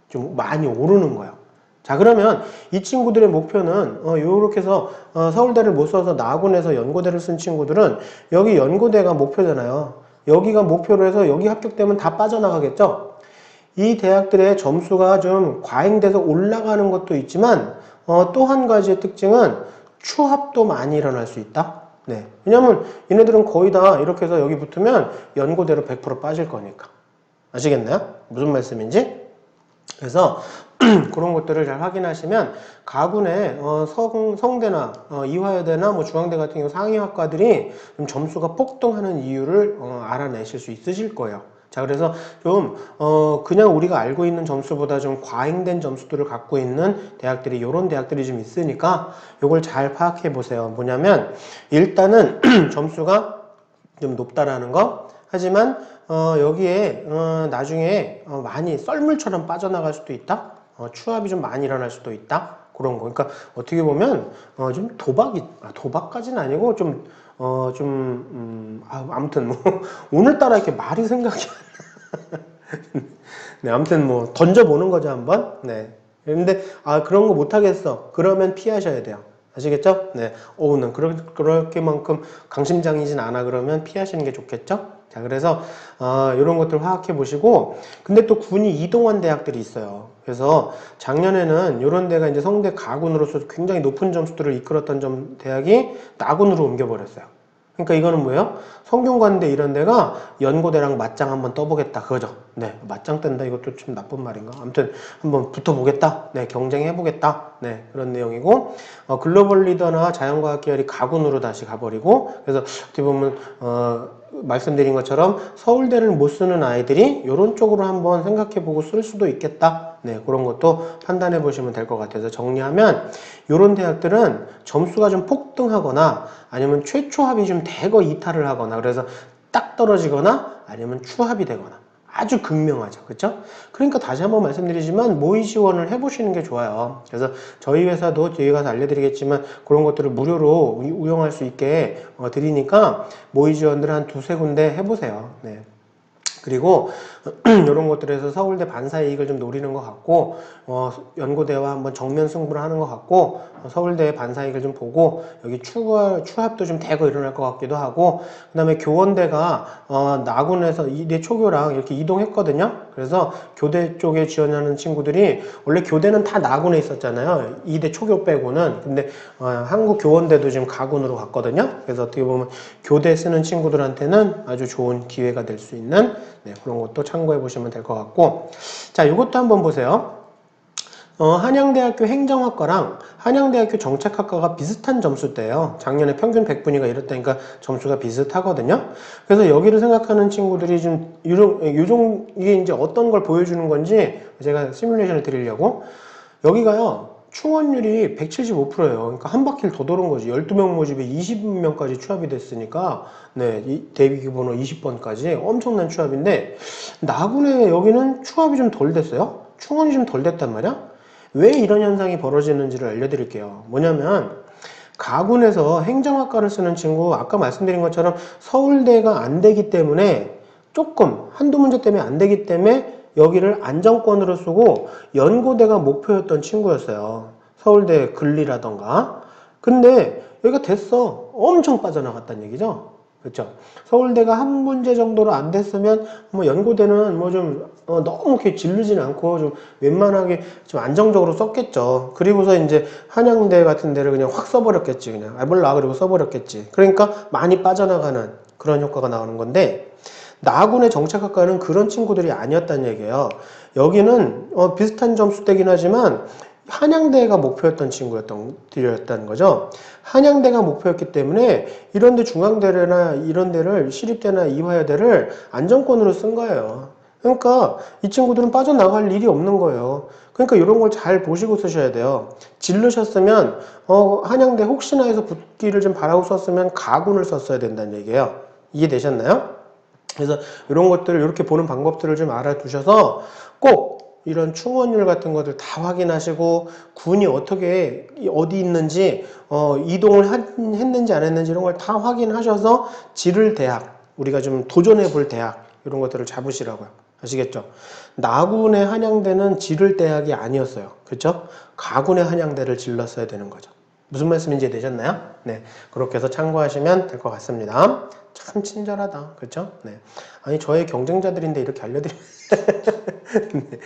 좀 많이 오르는 거야. 자, 그러면 이 친구들의 목표는 요렇게 해서 서울대를 못 써서 나군에서 연고대를 쓴 친구들은 여기 연고대가 목표잖아요. 여기가 목표로 해서 여기 합격되면 다 빠져나가겠죠? 이 대학들의 점수가 좀 과잉돼서 올라가는 것도 있지만 또 한 가지의 특징은 추합도 많이 일어날 수 있다. 네. 왜냐면 얘네들은 거의 다 이렇게 해서 여기 붙으면 연고대로 100% 빠질 거니까. 아시겠나요? 무슨 말씀인지? 그래서 그런 것들을 잘 확인하시면 가군의 성대나 이화여대나 중앙대 같은 경우 상위학과들이 좀 점수가 폭등하는 이유를 알아내실 수 있으실 거예요. 자, 그래서 좀 그냥 우리가 알고 있는 점수보다 좀 과잉된 점수들을 갖고 있는 대학들이, 이런 대학들이 좀 있으니까 요걸 잘 파악해 보세요. 뭐냐면 일단은 점수가 좀 높다라는 거. 하지만 여기에 나중에 많이 썰물처럼 빠져나갈 수도 있다. 추합이 좀 많이 일어날 수도 있다. 그런 거. 그러니까 어떻게 보면 좀 도박까지는 아니고 아무튼 오늘따라 이렇게 말이 생각이 안 나. 네, 아무튼 던져보는 거죠, 한번. 네. 근데 그런 거 못하겠어. 그러면 피하셔야 돼요. 아시겠죠? 네. 난 그렇게만큼 강심장이진 않아. 그러면 피하시는 게 좋겠죠? 자, 그래서 이런 것들 파악해 보시고, 근데 또 군이 이동한 대학들이 있어요. 그래서 작년에는 이런 데가 이제 성대 가군으로서 굉장히 높은 점수들을 이끌었던 대학이 나군으로 옮겨버렸어요. 그러니까 이거는 뭐예요? 성균관대 이런 데가 연고대랑 맞짱 한번 떠보겠다 그거죠. 네, 맞짱 뜬다 이것도 좀 나쁜 말인가? 아무튼 한번 붙어보겠다. 네, 경쟁해보겠다. 네, 그런 내용이고, 글로벌 리더나 자연과학 계열이 가군으로 다시 가버리고, 그래서 어떻게 보면 말씀드린 것처럼 서울대를 못 쓰는 아이들이 이런 쪽으로 한번 생각해보고 쓸 수도 있겠다. 네, 그런 것도 판단해 보시면 될 것 같아서 정리하면, 이런 대학들은 점수가 좀 폭등하거나 아니면 최초합이 좀 대거 이탈을 하거나, 그래서 딱 떨어지거나 아니면 추합이 되거나 아주 극명하죠. 그렇죠? 그러니까 다시 한번 말씀드리지만 모의 지원을 해보시는 게 좋아요. 그래서 저희 회사도 뒤에 가서 알려드리겠지만 그런 것들을 무료로 운영할 수 있게 드리니까 모의 지원들 한 두세 군데 해보세요. 네. 그리고 이런 것들에서 서울대 반사 이익을 좀 노리는 것 같고, 연고대와 한번 정면 승부를 하는 것 같고, 서울대의 반사 이익을 좀 보고, 여기 추합도 좀 대거 일어날 것 같기도 하고, 그 다음에 교원대가 나군에서 이대 초교랑 이렇게 이동했거든요. 그래서 교대 쪽에 지원하는 친구들이, 원래 교대는 다 나군에 있었잖아요. 이대 초교 빼고는. 근데 한국 교원대도 지금 가군으로 갔거든요. 그래서 어떻게 보면 교대 쓰는 친구들한테는 아주 좋은 기회가 될 수 있는, 네, 그런 것도 참고해 보시면 될 것 같고, 자, 이것도 한번 보세요. 한양대학교 행정학과랑 한양대학교 정책학과가 비슷한 점수대예요. 작년에 평균 100분위가 이랬다니까 점수가 비슷하거든요. 그래서 여기를 생각하는 친구들이 좀 이게 이제 어떤 걸 보여주는 건지 제가 시뮬레이션을 드리려고, 여기가요 충원율이 175%예요. 그러니까 한 바퀴를 더 도는 거지. 12명 모집에 20명까지 추합이 됐으니까, 네, 대기번호 20번까지 엄청난 추합인데, 나군에 여기는 추합이 좀 덜 됐어요. 충원이 좀 덜 됐단 말이야. 왜 이런 현상이 벌어지는지를 알려드릴게요. 뭐냐면 가군에서 행정학과를 쓰는 친구, 아까 말씀드린 것처럼 서울대가 안 되기 때문에, 조금 한두 문제 때문에 안 되기 때문에 여기를 안정권으로 쓰고 연고대가 목표였던 친구였어요. 서울대 근리라던가. 근데 여기가 됐어. 엄청 빠져나갔다는 얘기죠. 그렇죠? 서울대가 한 문제 정도로 안 됐으면 뭐 연고대는 뭐 좀 너무 이렇게 질르진 않고 좀 웬만하게 좀 안정적으로 썼겠죠. 그리고서 이제 한양대 같은 데를 그냥 확 써버렸겠지. 그냥 아 몰라 그리고 써버렸겠지. 그러니까 많이 빠져나가는 그런 효과가 나오는 건데, 나군의 정책학과는 그런 친구들이 아니었다는 얘기예요. 여기는 비슷한 점수대긴 하지만 한양대가 목표였던 친구였다는 거죠. 한양대가 목표였기 때문에 이런데 중앙대나 이런 데를 시립대나 이화여대를 안정권으로 쓴 거예요. 그러니까 이 친구들은 빠져나갈 일이 없는 거예요. 그러니까 이런 걸 잘 보시고 쓰셔야 돼요. 질르셨으면 한양대 혹시나 해서 붙기를 좀 바라고 썼으면 가군을 썼어야 된다는 얘기예요. 이해되셨나요? 그래서 이런 것들을 이렇게 보는 방법들을 좀 알아두셔서 꼭 이런 충원율 같은 것들 다 확인하시고 군이 어떻게 어디 있는지 이동을 했는지 안 했는지 이런 걸 다 확인하셔서 지를 대학, 우리가 좀 도전해 볼 대학 이런 것들을 잡으시라고요. 아시겠죠? 나군의 한양대는 지를 대학이 아니었어요. 그렇죠? 가군의 한양대를 질렀어야 되는 거죠. 무슨 말씀인지 되셨나요? 네, 그렇게 해서 참고하시면 될 것 같습니다. 참 친절하다. 그렇죠? 네. 아니 저의 경쟁자들인데 이렇게 알려드리면 네.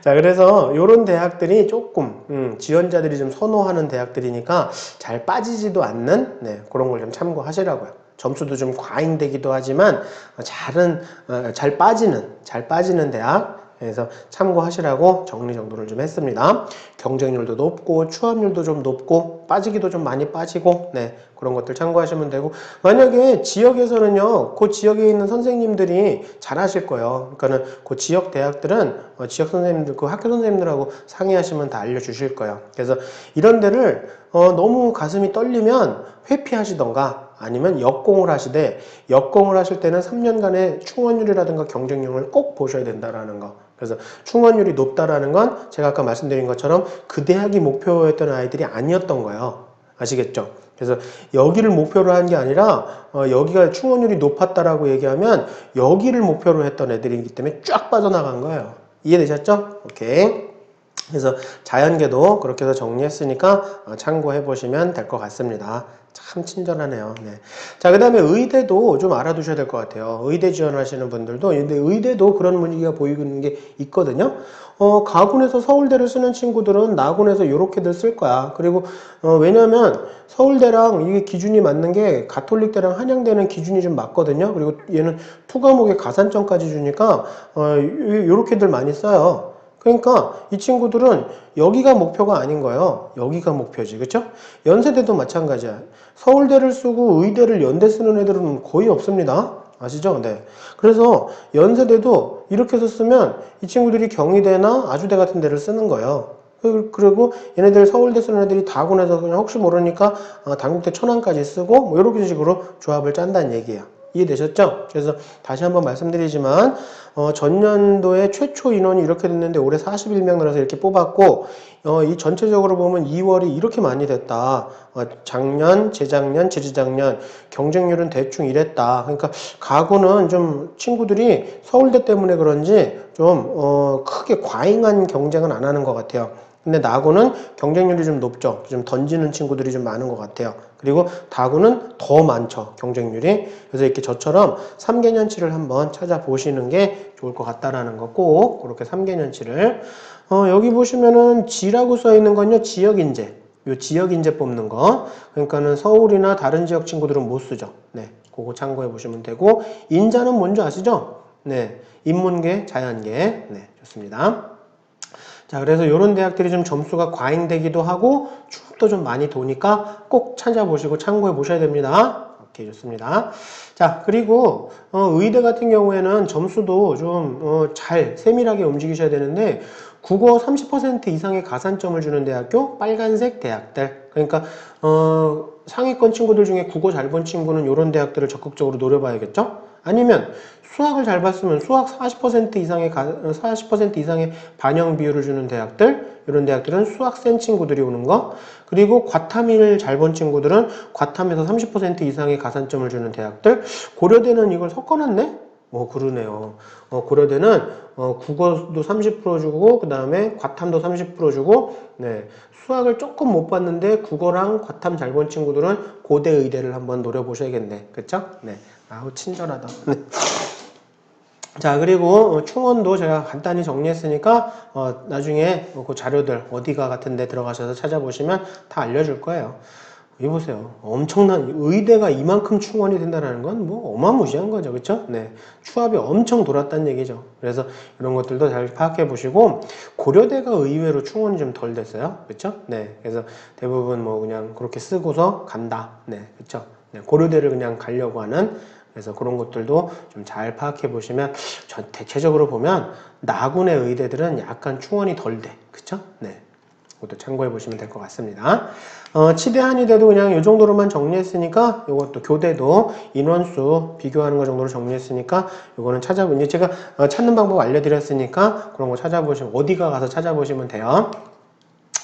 자, 그래서 이런 대학들이 조금 지원자들이 좀 선호하는 대학들이니까 잘 빠지지도 않는 그런 걸 좀 참고하시라고요. 점수도 좀 과잉되기도 하지만 잘 빠지는 대학, 그래서 참고하시라고 정리정돈을 좀 했습니다. 경쟁률도 높고 추합률도 좀 높고 빠지기도 좀 많이 빠지고 그런 것들 참고하시면 되고, 만약에 지역에서는요 그 지역에 있는 선생님들이 잘 하실 거예요. 그러니까는 그 지역 대학들은 지역 선생님들, 그 학교 선생님들하고 상의하시면 다 알려주실 거예요. 그래서 이런 데를 너무 가슴이 떨리면 회피하시던가 아니면 역공을 하시되, 역공을 하실 때는 3년간의 충원율이라든가 경쟁률을 꼭 보셔야 된다라는 거. 그래서 충원율이 높다라는 건 제가 아까 말씀드린 것처럼 그 대학이 목표였던 아이들이 아니었던 거예요. 아시겠죠? 그래서 여기를 목표로 한 게 아니라 여기가 충원율이 높았다라고 얘기하면 여기를 목표로 했던 애들이기 때문에 쫙 빠져나간 거예요. 이해되셨죠? 오케이. 그래서 자연계도 그렇게 해서 정리했으니까 참고해 보시면 될 것 같습니다. 참 친절하네요. 네. 자, 그 다음에 의대도 좀 알아두셔야 될 것 같아요. 의대 지원하시는 분들도, 근데 의대도 그런 분위기가 보이는 게 있거든요. 가군에서 서울대를 쓰는 친구들은 나군에서 요렇게들 쓸 거야. 그리고 왜냐면 서울대랑 이게 기준이 맞는 게 가톨릭대랑 한양대는 기준이 좀 맞거든요. 그리고 얘는 투과목에 가산점까지 주니까 요렇게들 많이 써요. 그러니까 이 친구들은 여기가 목표가 아닌 거예요. 여기가 목표지. 그렇죠? 연세대도 마찬가지야. 서울대를 쓰고 의대를 연대 쓰는 애들은 거의 없습니다. 아시죠? 네. 그래서 연세대도 이렇게 해서 쓰면 이 친구들이 경희대나 아주대 같은 데를 쓰는 거예요. 그리고 얘네들 서울대 쓰는 애들이 다군에서 그냥 혹시 모르니까 단국대 천안까지 쓰고 뭐 이런 식으로 조합을 짠다는 얘기예요. 이해되셨죠? 그래서 다시 한번 말씀드리지만 전년도에 최초 인원이 이렇게 됐는데 올해 41명 늘어서 이렇게 뽑았고, 이 전체적으로 보면 2월이 이렇게 많이 됐다. 작년, 재작년, 재재작년 경쟁률은 대충 이랬다. 그러니까 가구는 좀 친구들이 서울대 때문에 그런지 좀 크게 과잉한 경쟁은 안 하는 것 같아요. 근데 나고는 경쟁률이 좀 높죠. 좀 던지는 친구들이 좀 많은 것 같아요. 그리고 다구는 더 많죠. 경쟁률이. 그래서 이렇게 저처럼 3개년치를 한번 찾아보시는 게 좋을 것 같다라는 거 꼭 그렇게 3개년치를. 여기 보시면은 G라고 써 있는 건요. 지역인재. 요 지역인재 뽑는 거. 그러니까는 서울이나 다른 지역 친구들은 못 쓰죠. 네. 그거 참고해 보시면 되고, 인자는 뭔지 아시죠? 네. 인문계, 자연계. 네. 좋습니다. 자, 그래서 이런 대학들이 좀 점수가 과잉되기도 하고 추억도 좀 많이 도니까 꼭 찾아보시고 참고해 보셔야 됩니다. 오케이, 좋습니다. 자, 그리고 의대 같은 경우에는 점수도 좀 잘 세밀하게 움직이셔야 되는데, 국어 30% 이상의 가산점을 주는 대학교, 빨간색 대학들. 그러니까 상위권 친구들 중에 국어 잘 본 친구는 이런 대학들을 적극적으로 노려봐야겠죠? 아니면 수학을 잘 봤으면 수학 40% 이상의 반영 비율을 주는 대학들, 이런 대학들은 수학 센 친구들이 오는 거. 그리고 과탐을 잘 본 친구들은 과탐에서 30% 이상의 가산점을 주는 대학들. 고려대는 이걸 섞어놨네? 그러네요. 고려대는 국어도 30% 주고 그다음에 과탐도 30% 주고 네. 수학을 조금 못 봤는데 국어랑 과탐 잘 본 친구들은 고대 의대를 한번 노려보셔야겠네. 그쵸? 네. 아우 친절하다. 네. 자, 그리고 충원도 제가 간단히 정리했으니까 나중에 그 자료들 어디가 같은 데 들어가셔서 찾아보시면 다 알려줄 거예요. 이 보세요. 엄청난 의대가 이만큼 충원이 된다는 건 뭐 어마무시한 거죠. 그렇죠? 네. 추합이 엄청 돌았다는 얘기죠. 그래서 이런 것들도 잘 파악해 보시고 고려대가 의외로 충원이 좀 덜 됐어요. 그렇죠? 네. 그래서 대부분 뭐 그냥 그렇게 쓰고서 간다. 네. 그렇죠? 네. 고려대를 그냥 가려고 하는 그래서 그런 것들도 좀 잘 파악해 보시면 대체적으로 보면 나군의 의대들은 약간 충원이 덜 돼. 그렇죠? 네. 그것도 참고해 보시면 될 것 같습니다. 치대 한의대도 그냥 이 정도로만 정리했으니까 이것도 교대도 인원수 비교하는 것 정도로 정리했으니까 이거는 찾아보니 제가 찾는 방법 알려드렸으니까 그런 거 찾아보시면 어디가 가서 찾아보시면 돼요.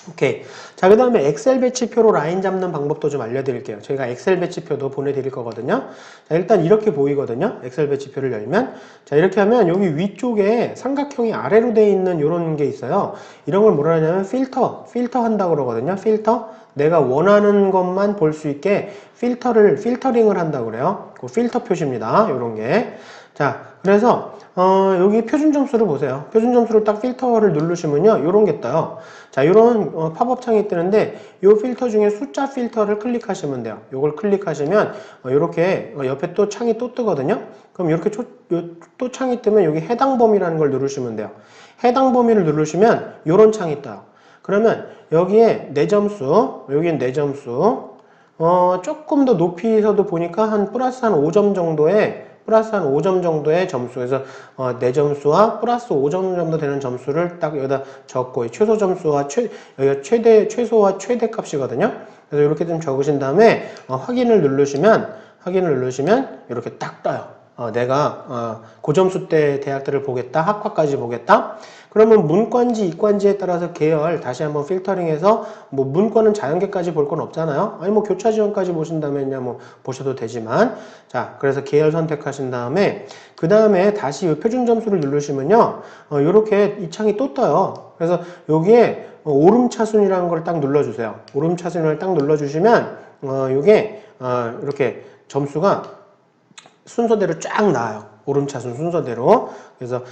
오케이. 자, 그 다음에 엑셀 배치표로 라인 잡는 방법도 좀 알려드릴게요. 저희가 엑셀 배치표도 보내드릴 거거든요. 자, 일단 이렇게 보이거든요. 엑셀 배치표를 열면. 자, 이렇게 하면 여기 위쪽에 삼각형이 아래로 되어 있는 이런 게 있어요. 이런 걸 뭐라 하냐면 필터 한다고 그러거든요. 필터. 내가 원하는 것만 볼 수 있게 필터링을 한다고 그래요. 그 필터 표시입니다. 이런 게. 자, 그래서 여기 표준 점수를 보세요. 표준 점수를 딱 필터를 누르시면요. 이런 게 떠요. 자, 이런 팝업 창이 뜨는데 이 필터 중에 숫자 필터를 클릭하시면 돼요. 이걸 클릭하시면 이렇게 옆에 또 창이 또 뜨거든요. 그럼 이렇게 또 창이 뜨면 여기 해당 범위라는 걸 누르시면 돼요. 해당 범위를 누르시면 이런 창이 떠요. 그러면 여기에 내 점수, 여기는 내 점수, 조금 더 높이서도 보니까 한 플러스 한 5점 정도의 점수. 그래서 내 점수와 플러스 5점 정도 되는 점수를 딱 여기다 적고 최소 점수와 여기가 최소와 최대 값이거든요. 그래서 이렇게 좀 적으신 다음에 확인을 누르시면 이렇게 딱 떠요. 내가 고점수 때 대학들을 보겠다, 학과까지 보겠다. 그러면 문과인지 이과인지에 따라서 계열 다시 한번 필터링해서 뭐 문과는 자연계까지 볼 건 없잖아요. 아니 뭐 교차 지원까지 보신다면야 뭐 보셔도 되지만 자 그래서 계열 선택하신 다음에 그 다음에 다시 표준 점수를 누르시면요 이렇게 이 창이 또 떠요. 그래서 여기에 오름차순이라는 걸 딱 눌러주세요. 오름차순을 딱 눌러주시면 이게 이렇게 점수가 순서대로 쫙 나와요. 오름차순 순서대로. 그래서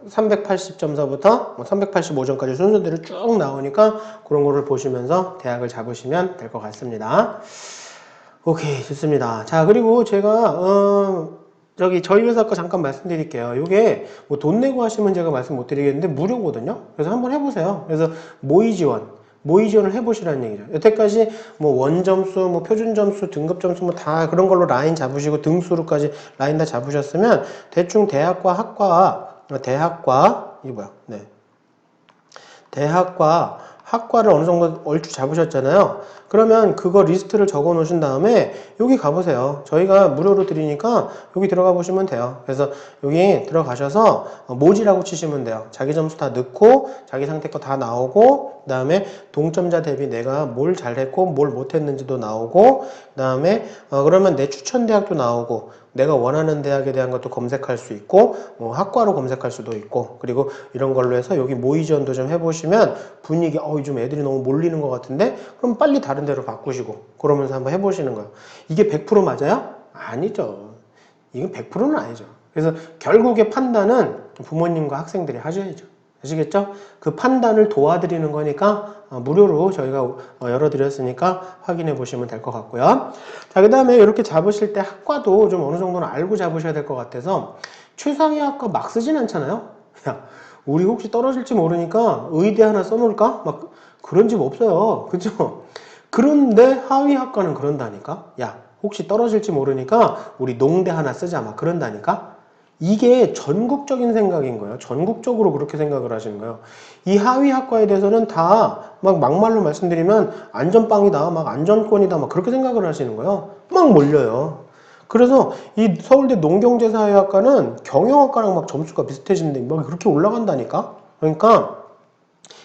380점서부터 385점까지 순서대로 쭉 나오니까 그런 거를 보시면서 대학을 잡으시면 될 것 같습니다. 오케이, 좋습니다. 자, 그리고 제가 저희 회사 거 잠깐 말씀드릴게요. 이게 뭐 돈 내고 하시면 제가 말씀 못 드리겠는데 무료거든요. 그래서 한번 해보세요. 그래서 모의 지원을 해보시라는 얘기죠. 여태까지 뭐 원점수, 뭐 표준점수, 등급점수 뭐 다 그런 걸로 라인 잡으시고 등수로까지 라인 다 잡으셨으면 대충 학과를 어느 정도 얼추 잡으셨잖아요. 그러면 그거 리스트를 적어 놓으신 다음에 여기 가보세요. 저희가 무료로 드리니까 여기 들어가 보시면 돼요. 그래서 여기 들어가셔서 모지라고 치시면 돼요. 자기 점수 다 넣고 자기 상태 거 다 나오고 그 다음에 동점자 대비 내가 뭘 잘했고 뭘 못했는지도 나오고 그 다음에 그러면 내 추천 대학도 나오고 내가 원하는 대학에 대한 것도 검색할 수 있고 뭐 학과로 검색할 수도 있고 그리고 이런 걸로 해서 여기 모의 지원도 좀 해보시면 분위기 요즘 애들이 너무 몰리는 것 같은데 그럼 빨리 다른 데로 바꾸시고 그러면서 한번 해보시는 거예요. 이게 100% 맞아요? 아니죠. 이건 100%는 아니죠. 그래서 결국에 판단은 부모님과 학생들이 하셔야죠. 아시겠죠? 그 판단을 도와드리는 거니까 무료로 저희가 열어드렸으니까 확인해 보시면 될 것 같고요. 자, 그 다음에 이렇게 잡으실 때 학과도 좀 어느 정도는 알고 잡으셔야 될 것 같아서 최상위 학과 막 쓰진 않잖아요. 야, 우리 혹시 떨어질지 모르니까 의대 하나 써놓을까? 막 그런 집 없어요. 그죠? 그런데 하위 학과는 그런다니까? 야, 혹시 떨어질지 모르니까 우리 농대 하나 쓰자. 막 그런다니까? 이게 전국적인 생각인 거예요. 전국적으로 그렇게 생각을 하시는 거예요. 이 하위 학과에 대해서는 다 막 막말로 말씀드리면 안전빵이다, 막 안전권이다, 막 그렇게 생각을 하시는 거예요. 막 몰려요. 그래서 이 서울대 농경제사회학과는 경영학과랑 막 점수가 비슷해지는데 막 그렇게 올라간다니까? 그러니까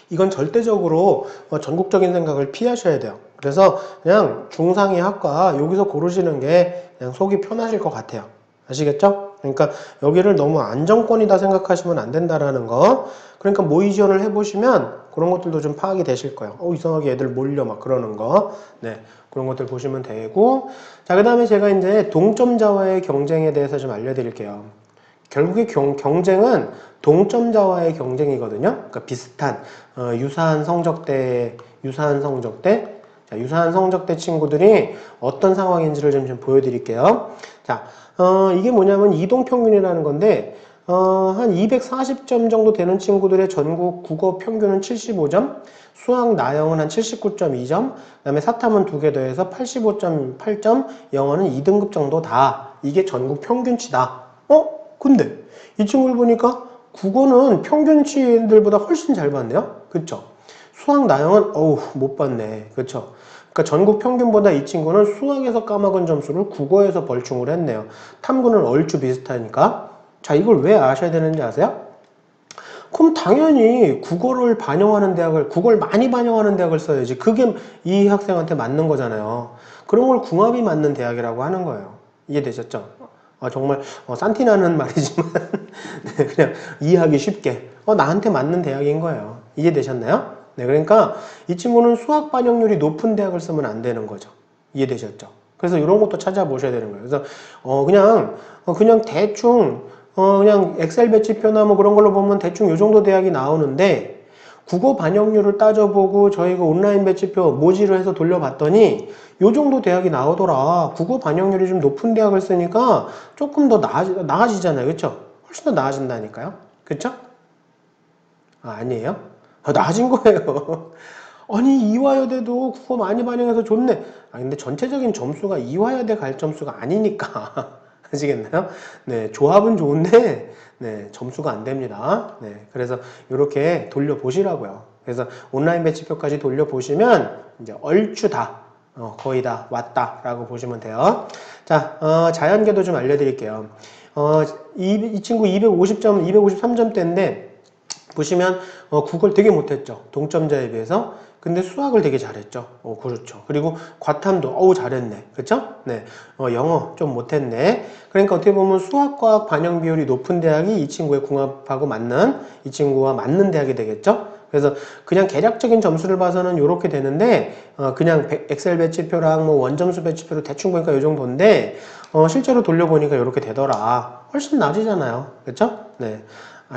이건 절대적으로 전국적인 생각을 피하셔야 돼요. 그래서 그냥 중상위 학과 여기서 고르시는 게 그냥 속이 편하실 것 같아요. 아시겠죠? 그러니까 여기를 너무 안정권이다 생각하시면 안 된다라는 거. 그러니까 모의 지원을 해보시면 그런 것들도 좀 파악이 되실 거예요. 이상하게 애들 몰려 막 그러는 거. 네. 그런 것들 보시면 되고. 자, 그 다음에 제가 이제 동점자와의 경쟁에 대해서 좀 알려드릴게요. 결국에 경쟁은 동점자와의 경쟁이거든요. 그러니까 비슷한, 유사한 성적대. 자, 유사한 성적대 친구들이 어떤 상황인지를 좀 보여드릴게요. 자, 이게 뭐냐면 이동평균이라는 건데, 한 240점 정도 되는 친구들의 전국 국어 평균은 75점, 수학 나영은 한 79.2점, 그 다음에 사탐은 2개 더해서 85.8점, 영어는 2등급 정도다. 이게 전국 평균치다. 근데 이 친구를 보니까 국어는 평균치들보다 훨씬 잘 봤네요. 그쵸? 수학 나영은 못 봤네. 그쵸? 그러니까 전국 평균보다 이 친구는 수학에서 까먹은 점수를 국어에서 벌충을 했네요. 탐구는 얼추 비슷하니까. 자, 이걸 왜 아셔야 되는지 아세요? 그럼 당연히 국어를 많이 반영하는 대학을 써야지. 그게 이 학생한테 맞는 거잖아요. 그런 걸 궁합이 맞는 대학이라고 하는 거예요. 이해되셨죠? 정말 산티나는 말이지만 네, 그냥 이해하기 쉽게 나한테 맞는 대학인 거예요. 이해되셨나요? 네, 그러니까 이 친구는 수학 반영률이 높은 대학을 쓰면 안 되는 거죠. 이해되셨죠? 그래서 이런 것도 찾아보셔야 되는 거예요. 그래서 그냥 대충 그냥 엑셀 배치표나 뭐 그런 걸로 보면 대충 요 정도 대학이 나오는데 국어 반영률을 따져보고 저희가 온라인 배치표 모지를 해서 돌려봤더니 요 정도 대학이 나오더라. 국어 반영률이 좀 높은 대학을 쓰니까 조금 더 나아지잖아요. 그쵸? 훨씬 더 나아진다니까요. 그쵸? 아니에요? 나아진 거예요. 아니 이화여대도 국어 많이 반영해서 좋네. 근데 전체적인 점수가 이화여대 갈 점수가 아니니까 아시겠나요? 네, 조합은 좋은데 네, 점수가 안 됩니다. 네, 그래서 이렇게 돌려보시라고요. 그래서 온라인 배치표까지 돌려보시면 이제 얼추 다 거의 다 왔다라고 보시면 돼요. 자, 자연계도 좀 알려드릴게요. 이 친구 250점, 253점대인데 보시면 국어를 되게 못했죠. 동점자에 비해서. 근데 수학을 되게 잘했죠. 그렇죠. 그리고 과탐도 잘했네. 그렇죠? 네. 영어 좀 못했네. 그러니까 어떻게 보면 수학과학 반영 비율이 높은 대학이 이 친구의 궁합하고 이 친구와 맞는 대학이 되겠죠? 그래서 그냥 개략적인 점수를 봐서는 이렇게 되는데 그냥 엑셀 배치표랑 뭐 원점수 배치표로 대충 보니까 이 정도인데 실제로 돌려보니까 이렇게 되더라. 훨씬 낮이잖아요. 그렇죠? 네.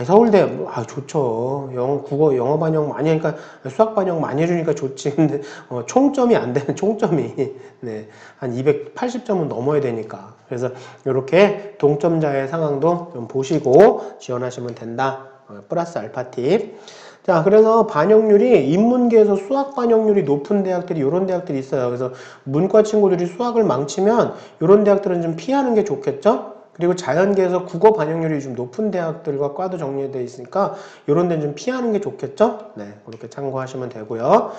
서울대 좋죠. 국어 영어 반영 많이 하니까 수학 반영 많이 해주니까 좋지. 근데 총점이 안 되는 총점이 네, 한 280점은 넘어야 되니까. 그래서 이렇게 동점자의 상황도 좀 보시고 지원하시면 된다. 플러스 알파 팁. 자, 그래서 반영률이 인문계에서 수학 반영률이 높은 대학들이 이런 대학들이 있어요. 그래서 문과 친구들이 수학을 망치면 이런 대학들은 좀 피하는 게 좋겠죠? 그리고 자연계에서 국어 반영률이 좀 높은 대학들과 과도 정리되어 있으니까 이런 데는 좀 피하는 게 좋겠죠? 네, 그렇게 참고하시면 되고요.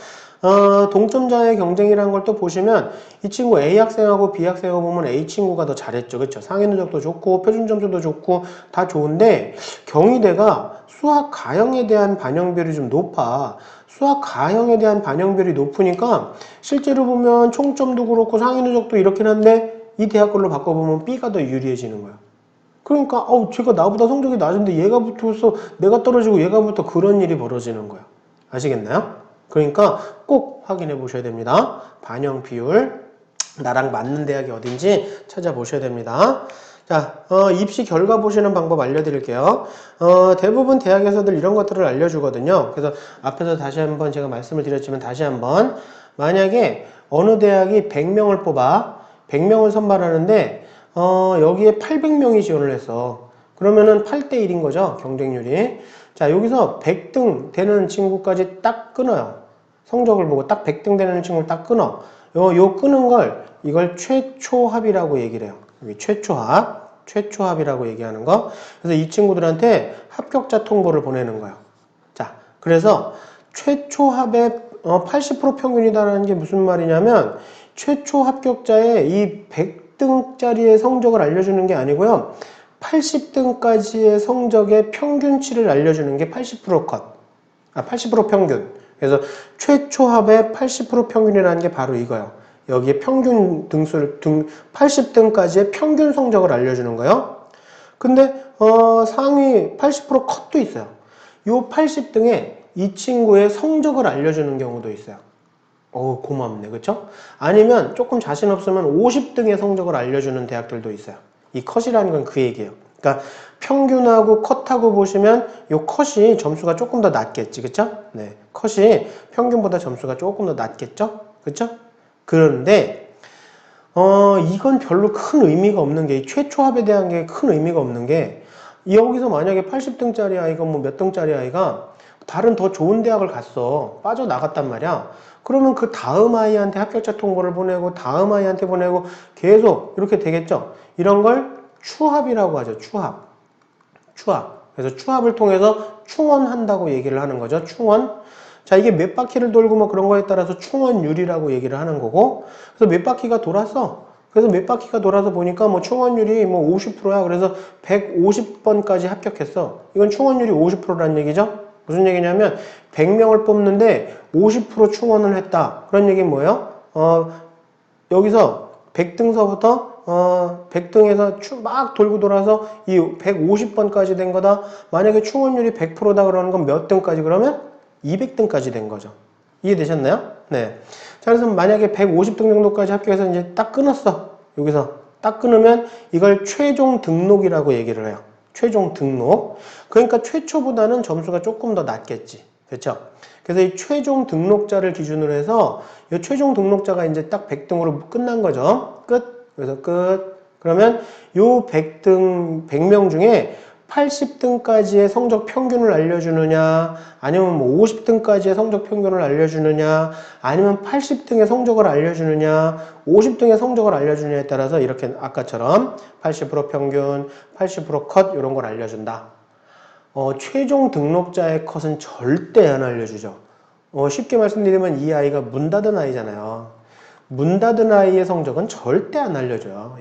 동점자의 경쟁이라는 걸 또 보시면 이 친구 A 학생하고 B 학생하고 보면 A 친구가 더 잘했죠. 그렇죠? 상위 누적도 좋고 표준 점수도 좋고 다 좋은데 경희대가 수학 가형에 대한 반영비율이 좀 높아. 수학 가형에 대한 반영비율이 높으니까 실제로 보면 총점도 그렇고 상위 누적도 이렇긴 한데 이 대학 걸로 바꿔보면 B가 더 유리해지는 거야. 그러니까 쟤가 나보다 성적이 낮은데 얘가 붙어서 내가 떨어지고 얘가 붙어 그런 일이 벌어지는 거야. 아시겠나요? 그러니까 꼭 확인해 보셔야 됩니다. 반영 비율 나랑 맞는 대학이 어딘지 찾아보셔야 됩니다. 자, 입시 결과 보시는 방법 알려드릴게요. 대부분 대학에서들 이런 것들을 알려주거든요. 그래서 앞에서 다시 한번 제가 말씀을 드렸지만 다시 한번 만약에 어느 대학이 100명을 뽑아 100명을 선발하는데 여기에 800명이 지원을 했어. 그러면은 8대1인 거죠. 경쟁률이. 자, 여기서 100등 되는 친구까지 딱 끊어요. 성적을 보고 딱 100등 되는 친구를 딱 끊어. 요 끊은 걸 이걸 최초합이라고 얘기를 해요. 여기 최초합이라고 얘기하는 거. 그래서 이 친구들한테 합격자 통보를 보내는 거예요. 자, 그래서 최초합의 80% 평균이다라는 게 무슨 말이냐면 최초 합격자의 이 100등짜리의 성적을 알려주는 게 아니고요. 80등까지의 성적의 평균치를 알려주는 게 80% 컷. 80% 평균. 그래서 최초합의 80% 평균이라는 게 바로 이거예요. 여기에 평균 등수를 80등까지의 평균 성적을 알려주는 거예요. 근데 상위 80% 컷도 있어요. 요 80등에 이 친구의 성적을 알려주는 경우도 있어요. 고맙네. 그쵸? 아니면 조금 자신 없으면 50등의 성적을 알려주는 대학들도 있어요. 이 컷이라는 건 그 얘기예요. 그러니까 평균하고 컷하고 보시면 요 컷이 점수가 조금 더 낮겠지. 그쵸? 네. 컷이 평균보다 점수가 조금 더 낮겠죠? 그쵸? 그런데 이건 별로 큰 의미가 없는 게, 이 최초합에 대한 게 큰 의미가 없는 게, 여기서 만약에 80등짜리 아이가 뭐 몇 등짜리 아이가 다른 더 좋은 대학을 갔어. 빠져나갔단 말이야. 그러면 그 다음 아이한테 합격자 통보를 보내고 다음 아이한테 보내고 계속 이렇게 되겠죠. 이런 걸 추합이라고 하죠. 추합. 그래서 추합을 통해서 충원한다고 얘기를 하는 거죠. 충원. 자, 이게 몇 바퀴를 돌고 뭐 그런 거에 따라서 충원율이라고 얘기를 하는 거고, 그래서 몇 바퀴가 돌았어. 그래서 몇 바퀴가 돌아서 보니까 뭐 충원율이 뭐 50%야. 그래서 150번까지 합격했어. 이건 충원율이 50%라는 얘기죠. 무슨 얘기냐면 100명을 뽑는데 50% 충원을 했다. 그런 얘기는 뭐예요? 여기서 100등서부터 100등에서 막 돌고 돌아서 이 150번까지 된 거다. 만약에 충원율이 100%다 그러는 건 몇 등까지? 그러면 200등까지 된 거죠. 이해되셨나요? 네. 자, 그래서 만약에 150등 정도까지 합격해서 이제 딱 끊었어. 여기서 딱 끊으면 이걸 최종 등록이라고 얘기를 해요. 최종 등록. 그러니까 최초보다는 점수가 조금 더 낮겠지. 그렇죠? 그래서 이 최종 등록자를 기준으로 해서 이 최종 등록자가 이제 딱 100등으로 끝난 거죠. 끝. 그래서 끝. 그러면 요 100명 중에 80등까지의 성적 평균을 알려주느냐, 아니면 뭐 50등까지의 성적 평균을 알려주느냐, 아니면 80등의 성적을 알려주느냐, 50등의 성적을 알려주느냐에 따라서 이렇게 아까처럼 80% 평균, 80%컷 이런 걸 알려준다. 최종 등록자의 컷은 절대 안 알려주죠. 쉽게 말씀드리면 이 아이가 문 닫은 아이잖아요. 문 닫은 아이의 성적은 절대 안 알려줘요.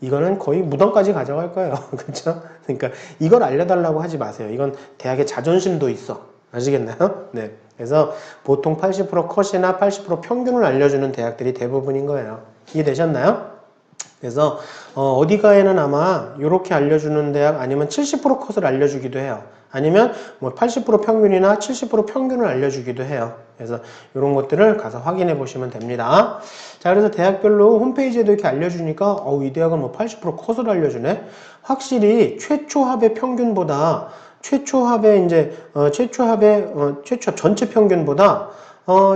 이거는 거의 무덤까지 가져갈 거예요. 그렇죠? 그러니까 이걸 알려달라고 하지 마세요. 이건 대학의 자존심도 있어. 아시겠나요? 네. 그래서 보통 80% 컷이나 80% 평균을 알려주는 대학들이 대부분인 거예요. 이해되셨나요? 그래서 어디가에는 아마 이렇게 알려주는 대학 아니면 70% 컷을 알려주기도 해요. 아니면 뭐 80% 평균이나 70% 평균을 알려주기도 해요. 그래서 이런 것들을 가서 확인해 보시면 됩니다. 자, 그래서 대학별로 홈페이지에도 이렇게 알려주니까 이 대학은 뭐 80% 컷을 알려주네. 확실히 최초합의 평균보다 최초합의 최초합 전체 평균보다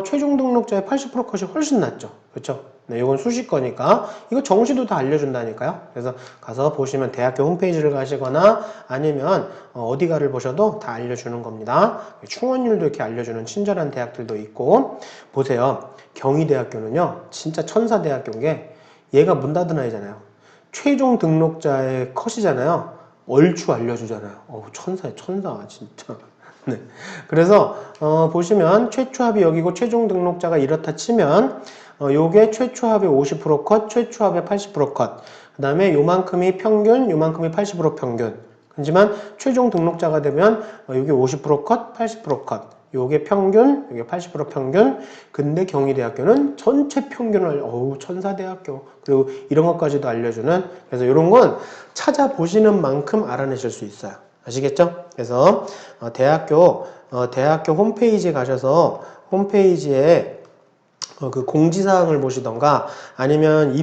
최종 등록자의 80% 컷이 훨씬 낫죠. 그렇죠? 네, 이건 수식어니까 이거 정시도 다 알려준다니까요. 그래서 가서 보시면 대학교 홈페이지를 가시거나 아니면 어디가를 보셔도 다 알려주는 겁니다. 충원율도 이렇게 알려주는 친절한 대학들도 있고. 보세요. 경희대학교는요 진짜 천사대학교인 게 얘가 문 닫은 아이잖아요. 최종 등록자의 컷이잖아요. 얼추 알려주잖아요. 천사야 천사 진짜. 네. 그래서 보시면 최초합이 여기고 최종 등록자가 이렇다 치면 요게 최초합의 50% 컷, 최초합의 80% 컷. 그 다음에 요만큼이 평균, 요만큼이 80% 평균. 하지만 최종 등록자가 되면 요게 50% 컷, 80% 컷. 요게 평균, 요게 80% 평균. 근데 경희대학교는 전체 평균을 천사대학교. 그리고 이런 것까지도 알려주는. 그래서 이런 건 찾아보시는 만큼 알아내실 수 있어요. 아시겠죠? 그래서 대학교 홈페이지에 가셔서 홈페이지에 그 공지사항을 보시던가 아니면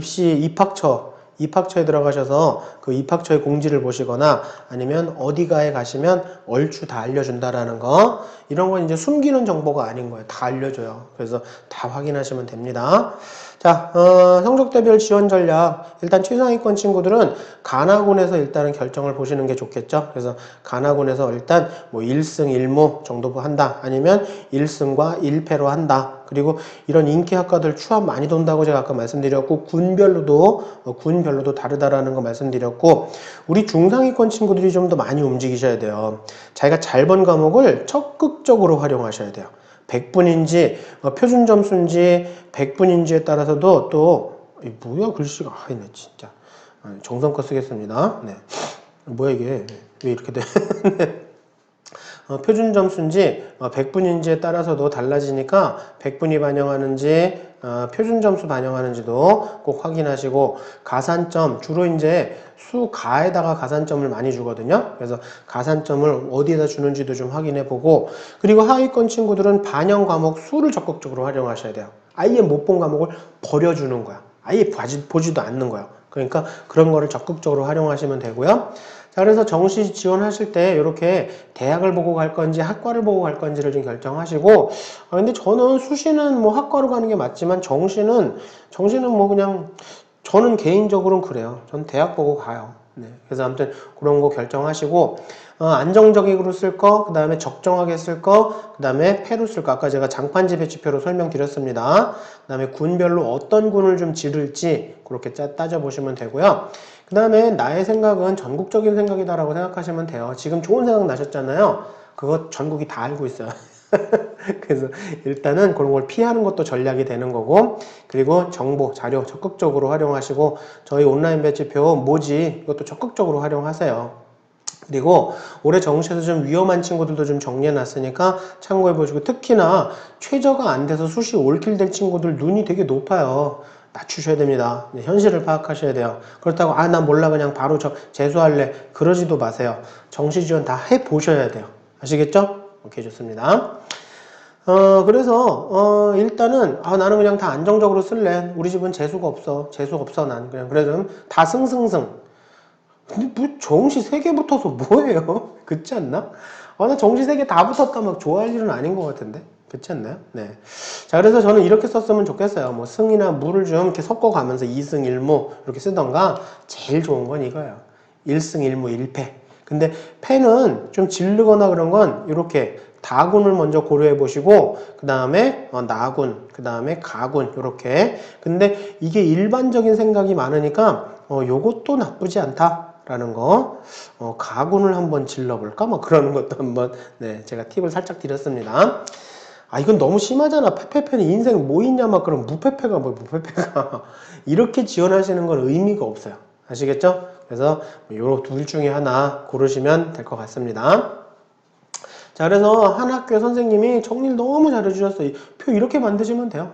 입학처에 들어가셔서 그 입학처의 공지를 보시거나 아니면 어디가에 가시면 얼추 다 알려준다라는 거. 이런 건 이제 숨기는 정보가 아닌 거예요. 다 알려줘요. 그래서 다 확인하시면 됩니다. 자, 성적대별 지원 전략. 일단 최상위권 친구들은 간학원에서 일단은 결정을 보시는 게 좋겠죠. 그래서 간학원에서 일단 뭐 1승 1무 정도 한다. 아니면 1승과 1패로 한다. 그리고 이런 인기 학과들 추합 많이 돈다고 제가 아까 말씀드렸고 군별로도 다르다라는 거 말씀드렸고, 우리 중상위권 친구들이 좀 더 많이 움직이셔야 돼요. 자기가 잘 본 과목을 적극적으로 활용하셔야 돼요. 100분인지 표준 점수인지 100분인지에 따라서도 또 뭐야 글씨가 네 진짜 정성껏 쓰겠습니다. 네. 뭐야 이게 왜 이렇게 돼? 표준 점수인지 100분인지에 따라서도 달라지니까 100분이 반영하는지 표준 점수 반영하는지도 꼭 확인하시고, 가산점 주로 이제 수가에다가 가산점을 많이 주거든요. 그래서 가산점을 어디에다 주는지도 좀 확인해 보고, 그리고 하위권 친구들은 반영 과목 수를 적극적으로 활용하셔야 돼요. 아예 못 본 과목을 버려주는 거야. 아예 보지도 않는 거예요. 그러니까 그런 거를 적극적으로 활용하시면 되고요. 자, 그래서 정시 지원하실 때 이렇게 대학을 보고 갈 건지 학과를 보고 갈 건지를 좀 결정하시고, 근데 저는 수시는 뭐 학과로 가는 게 맞지만 정시는 뭐 그냥 저는 개인적으로는 그래요. 전 대학 보고 가요. 네. 그래서 아무튼 그런 거 결정하시고, 안정적으로 쓸 거, 그 다음에 적정하게 쓸 거, 그 다음에 패로 쓸 거. 아까 제가 장판지 배치표로 설명드렸습니다. 그 다음에 군별로 어떤 군을 좀 지를지 그렇게 따져보시면 되고요. 그 다음에 나의 생각은 전국적인 생각이다라고 생각하시면 돼요. 지금 좋은 생각 나셨잖아요. 그거 전국이 다 알고 있어요. 그래서 일단은 그런 걸 피하는 것도 전략이 되는 거고, 그리고 정보, 자료 적극적으로 활용하시고, 저희 온라인 배치표 모지 이것도 적극적으로 활용하세요. 그리고 올해 정시에서 좀 위험한 친구들도 좀 정리해 놨으니까 참고해 보시고, 특히나 최저가 안 돼서 수시 올킬 될 친구들 눈이 되게 높아요. 낮추셔야 됩니다. 현실을 파악하셔야 돼요. 그렇다고 난 몰라 그냥 바로 재수할래 그러지도 마세요. 정시 지원 다 해보셔야 돼요. 아시겠죠? 오케이, 좋습니다. 그래서 일단은 나는 그냥 다 안정적으로 쓸래. 우리 집은 재수가 없어. 난 그냥 그래도 다 승승승. 근데 뭐 정시 3개 붙어서 뭐예요? 그렇지 않나? 나 정시 3개 다 붙었다 막 좋아할 일은 아닌 것 같은데. 그렇지 않나요? 네. 자, 그래서 저는 이렇게 썼으면 좋겠어요. 뭐 승이나 무를 좀 이렇게 섞어가면서 2승 1무 이렇게 쓰던가, 제일 좋은 건 이거예요. 1승 1무 1패. 근데 패는 좀 지르거나 그런 건 이렇게 다군을 먼저 고려해 보시고, 그 다음에 나군, 그 다음에 가군 이렇게. 근데 이게 일반적인 생각이 많으니까 요것도 나쁘지 않다라는 거. 가군을 한번 질러볼까? 뭐 그러는 것도 한번, 네, 제가 팁을 살짝 드렸습니다. 이건 너무 심하잖아. 페페페는 인생 뭐 있냐 막 그럼 무페페가 뭐 무페페가 이렇게 지원하시는 건 의미가 없어요. 아시겠죠? 그래서 요 둘 중에 하나 고르시면 될 것 같습니다. 자, 그래서 한 학교 선생님이 정리를 너무 잘해주셨어요. 표 이렇게 만드시면 돼요.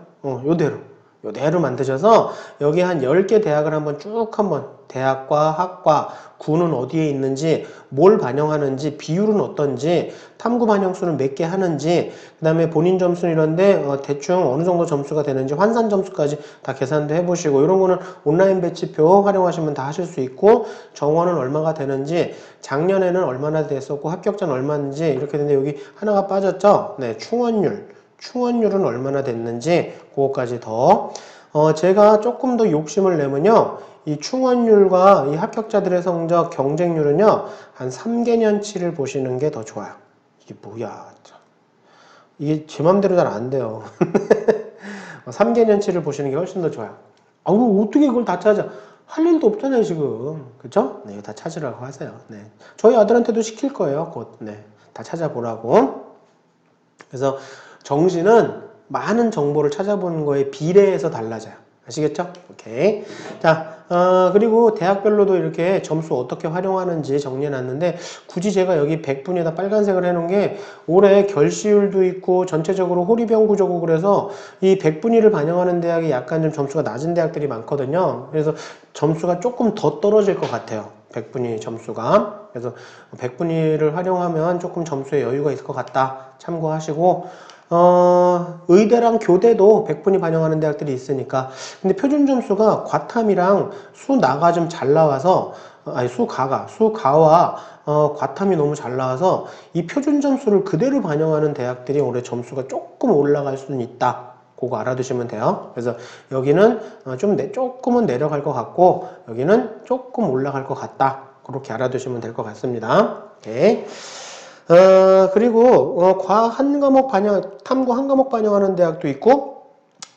요대로 만드셔서 여기 한 10개 대학을 한번 대학과 학과 구는 어디에 있는지, 뭘 반영하는지, 비율은 어떤지, 탐구 반영수는 몇 개 하는지, 그 다음에 본인 점수는 이런데 대충 어느 정도 점수가 되는지 환산 점수까지 다 계산도 해보시고, 이런 거는 온라인 배치표 활용하시면 다 하실 수 있고, 정원은 얼마가 되는지, 작년에는 얼마나 됐었고 합격자는 얼마인지 이렇게 되는데, 여기 하나가 빠졌죠? 네, 충원율은 얼마나 됐는지 그거까지 더 제가 조금 더 욕심을 내면요, 이 충원율과 이 합격자들의 성적 경쟁률은요 한 3개년치를 보시는 게 더 좋아요. 이게 뭐야, 이게 제 맘대로 잘 안 돼요. 3개년치를 보시는 게 훨씬 더 좋아요. 어떻게 그걸 다 찾아? 할 일도 없잖아요 지금. 그쵸? 네, 다 찾으라고 하세요. 네, 저희 아들한테도 시킬 거예요 곧. 네, 다 찾아보라고. 그래서 정시는 많은 정보를 찾아보는 거에 비례해서 달라져요. 아시겠죠? 오케이. 자, 그리고 대학별로도 이렇게 점수 어떻게 활용하는지 정리해놨는데, 굳이 제가 여기 100분에다 빨간색을 해놓은 게 올해 결시율도 있고 전체적으로 호리병 구조고, 그래서 이 100분위를 반영하는 대학이 약간 좀 점수가 낮은 대학들이 많거든요. 그래서 점수가 조금 더 떨어질 것 같아요. 100분위 점수가. 그래서 100분위를 활용하면 조금 점수에 여유가 있을 것 같다. 참고하시고, 의대랑 교대도 100분위 반영하는 대학들이 있으니까. 근데 표준 점수가 과탐이랑 수나가 좀 잘 나와서, 수가와 과탐이 너무 잘 나와서 이 표준 점수를 그대로 반영하는 대학들이 올해 점수가 조금 올라갈 수는 있다. 그거 알아두시면 돼요. 그래서 여기는 조금은 내려갈 것 같고, 여기는 조금 올라갈 것 같다. 그렇게 알아두시면 될 것 같습니다. 오케이. 그리고 과학 한 과목 탐구 한 과목 반영하는 대학도 있고,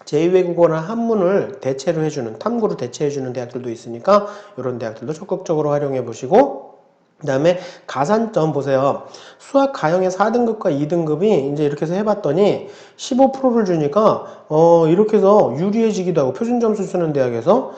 제2외국어나 한문을 대체로 해주는, 탐구를 대체해주는 대학들도 있으니까 이런 대학들도 적극적으로 활용해 보시고, 그 다음에 가산점 보세요. 수학 가형의 4등급과 2등급이 이제 이렇게 해서 해봤더니 15%를 주니까 이렇게 해서 유리해지기도 하고, 표준 점수 쓰는 대학에서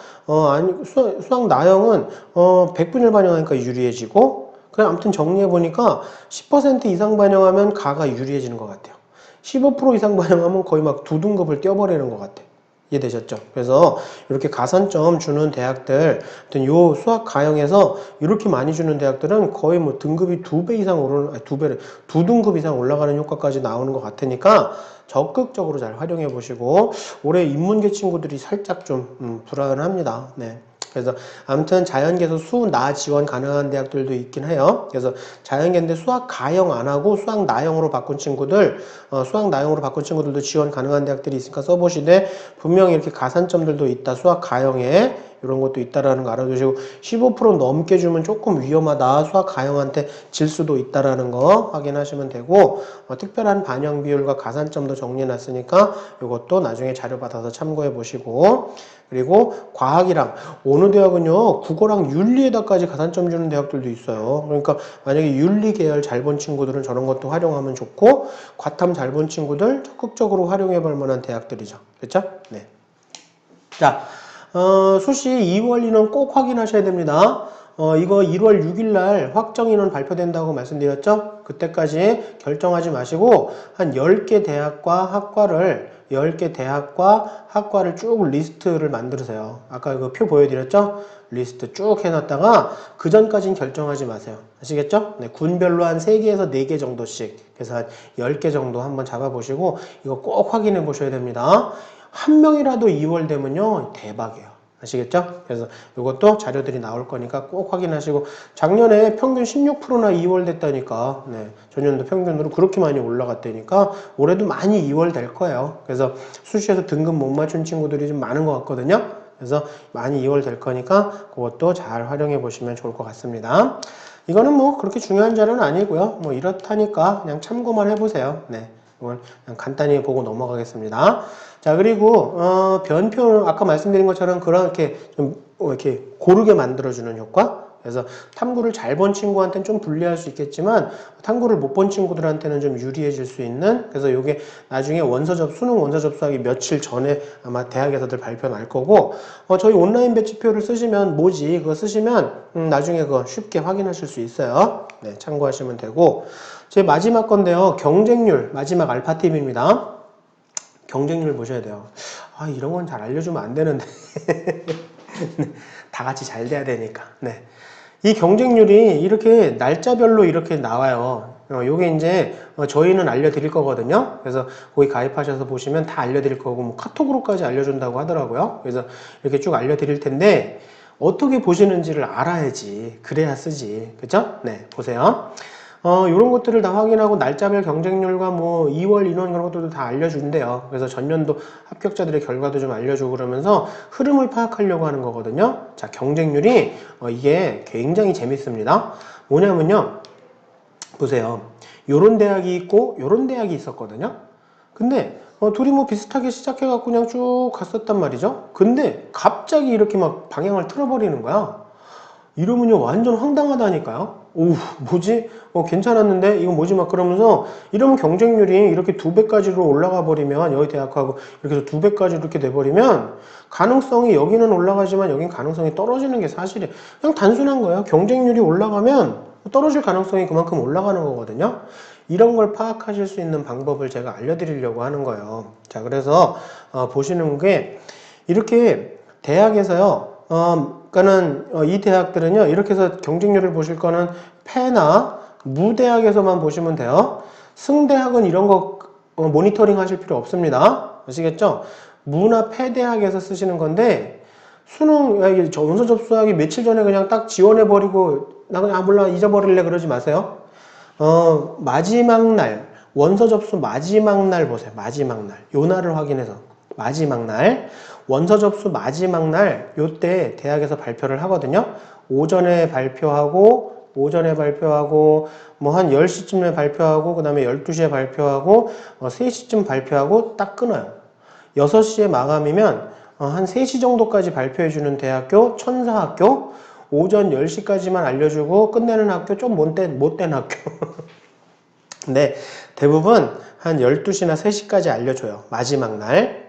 수학 나형은 100분위를 반영하니까 유리해지고, 그냥 아무튼 정리해보니까 10% 이상 반영하면 가가 유리해지는 것 같아요. 15% 이상 반영하면 거의 막 두 등급을 떼어버리는 것 같아요. 이해되셨죠? 그래서 이렇게 가산점 주는 대학들, 아무튼 요 수학 가형에서 이렇게 많이 주는 대학들은 거의 뭐 등급이 2배 이상 오르는, 아니 2배를, 2등급 이상 올라가는 효과까지 나오는 것 같으니까 적극적으로 잘 활용해 보시고, 올해 인문계 친구들이 살짝 좀 불안합니다. 네. 그래서 아무튼 자연계에서 수나 지원 가능한 대학들도 있긴 해요. 그래서 자연계인데 수학 가형 안 하고 수학 나형으로 바꾼 친구들, 수학 나형으로 바꾼 친구들도 지원 가능한 대학들이 있으니까 써보시되, 분명히 이렇게 가산점들도 있다. 수학 가형에 이런 것도 있다라는 거 알아두시고, 15% 넘게 주면 조금 위험하다. 수학 가형한테 질 수도 있다라는 거 확인하시면 되고, 특별한 반영 비율과 가산점도 정리해놨으니까 이것도 나중에 자료 받아서 참고해 보시고, 그리고 과학이랑 어느 대학은요 국어랑 윤리에다까지 가산점 주는 대학들도 있어요. 그러니까 만약에 윤리 계열 잘 본 친구들은 저런 것도 활용하면 좋고, 과탐 잘 본 친구들 적극적으로 활용해 볼 만한 대학들이죠. 그렇죠? 네. 자, 수시 2월 인원 꼭 확인하셔야 됩니다. 이거 1월 6일 날 확정 인원 발표된다고 말씀드렸죠? 그때까지 결정하지 마시고 한 10개 대학과 학과를 10개 대학과 학과를 쭉 리스트를 만들으세요. 아까 그 표 보여드렸죠? 리스트 쭉 해놨다가 그 전까지는 결정하지 마세요. 아시겠죠? 네, 군별로 한 3개에서 4개 정도씩, 그래서 한 10개 정도 한번 잡아보시고 이거 꼭 확인해 보셔야 됩니다. 한 명이라도 2월 되면요 대박이에요. 아시겠죠? 그래서 이것도 자료들이 나올 거니까 꼭 확인하시고, 작년에 평균 16%나 2월 됐다니까, 네, 전년도 평균으로 그렇게 많이 올라갔다니까 올해도 많이 2월 될 거예요. 그래서 수시에서 등급 못 맞춘 친구들이 좀 많은 것 같거든요. 그래서 많이 2월 될 거니까 그것도 잘 활용해 보시면 좋을 것 같습니다. 이거는 뭐 그렇게 중요한 자료는 아니고요. 뭐 이렇다니까 그냥 참고만 해보세요. 네, 이걸 그냥 간단히 보고 넘어가겠습니다. 자, 그리고 변표는 아까 말씀드린 것처럼 그렇게 좀 이렇게 고르게 만들어주는 효과. 그래서 탐구를 잘 본 친구한테는 좀 불리할 수 있겠지만 탐구를 못 본 친구들한테는 좀 유리해질 수 있는, 그래서 이게 나중에 수능 원서 접수하기 며칠 전에 아마 대학에서들 발표 날 거고, 저희 온라인 배치표를 쓰시면 뭐지 그거 쓰시면 나중에 그거 쉽게 확인하실 수 있어요. 네, 참고하시면 되고, 제 마지막 건데요, 경쟁률 마지막 알파 팁입니다. 경쟁률 보셔야 돼요. 아, 이런 건 잘 알려주면 안 되는데. 다 같이 잘 돼야 되니까. 네. 이 경쟁률이 이렇게 날짜별로 이렇게 나와요. 요게 이제 저희는 알려드릴 거거든요. 그래서 거기 가입하셔서 보시면 다 알려드릴 거고, 뭐 카톡으로까지 알려준다고 하더라고요. 그래서 이렇게 쭉 알려드릴 텐데 어떻게 보시는지를 알아야지. 그래야 쓰지. 그죠? 네, 보세요. 이런 것들을 다 확인하고 날짜별 경쟁률과 뭐 2월 인원 그런 것들도 다 알려준대요. 그래서 전년도 합격자들의 결과도 좀 알려주고 그러면서 흐름을 파악하려고 하는 거거든요. 자, 경쟁률이 이게 굉장히 재밌습니다. 뭐냐면요, 보세요. 요런 대학이 있고 요런 대학이 있었거든요. 근데 둘이 뭐 비슷하게 시작해갖고 그냥 쭉 갔었단 말이죠. 근데 갑자기 이렇게 막 방향을 틀어버리는 거야. 이러면요 완전 황당하다니까요. 오, 뭐지? 괜찮았는데 이건 뭐지? 막 그러면서, 이러면 경쟁률이 이렇게 2배까지로 올라가 버리면, 여기 대학하고 이렇게 해서 2배까지 이렇게 돼버리면 가능성이 여기는 올라가지만 여긴 가능성이 떨어지는 게 사실이에요. 그냥 단순한 거예요. 경쟁률이 올라가면 떨어질 가능성이 그만큼 올라가는 거거든요. 이런 걸 파악하실 수 있는 방법을 제가 알려드리려고 하는 거예요. 자, 그래서 보시는 게 이렇게 대학에서요, 그러니까는 이 대학들은요 이렇게 해서 경쟁률을 보실 거는 패나 무대학에서만 보시면 돼요. 승대학은 이런 거 모니터링 하실 필요 없습니다. 아시겠죠? 무나 패대학에서 쓰시는 건데, 수능 원서 접수하기 며칠 전에 그냥 딱 지원해 버리고 나 그냥 몰라 잊어버릴래 그러지 마세요. 마지막 날 원서 접수 마지막 날 보세요. 마지막 날 요 날을 확인해서 마지막 날 원서 접수 마지막 날 요때 대학에서 발표를 하거든요. 오전에 발표하고 뭐 한 10시쯤에 발표하고 그 다음에 12시에 발표하고 3시쯤 발표하고 딱 끊어요. 6시에 마감이면 한 3시 정도까지 발표해주는 대학교, 천사학교, 오전 10시까지만 알려주고 끝내는 학교, 좀 못된 학교. 근데 대부분 한 12시나 3시까지 알려줘요. 마지막 날.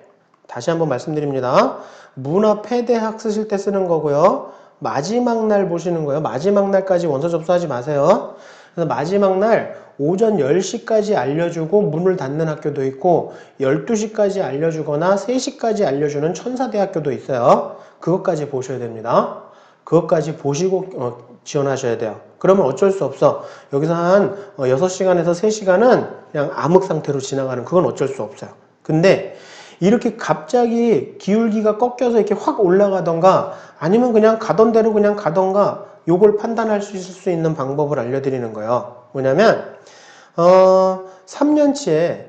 다시 한번 말씀드립니다. 문화 패대학 쓰실 때 쓰는 거고요. 마지막 날 보시는 거예요. 마지막 날까지 원서 접수하지 마세요. 그래서 마지막 날 오전 10시까지 알려주고 문을 닫는 학교도 있고 12시까지 알려주거나 3시까지 알려주는 천사대학교도 있어요. 그것까지 보셔야 됩니다. 그것까지 보시고 지원하셔야 돼요. 그러면 어쩔 수 없어. 여기서 한 6시간에서 3시간은 그냥 암흑 상태로 지나가는, 그건 어쩔 수 없어요. 근데 이렇게 갑자기 기울기가 꺾여서 이렇게 확 올라가던가 아니면 그냥 가던 대로 그냥 가던가, 요걸 판단할 수 있을 수 있는 방법을 알려드리는 거예요. 뭐냐면 3년치의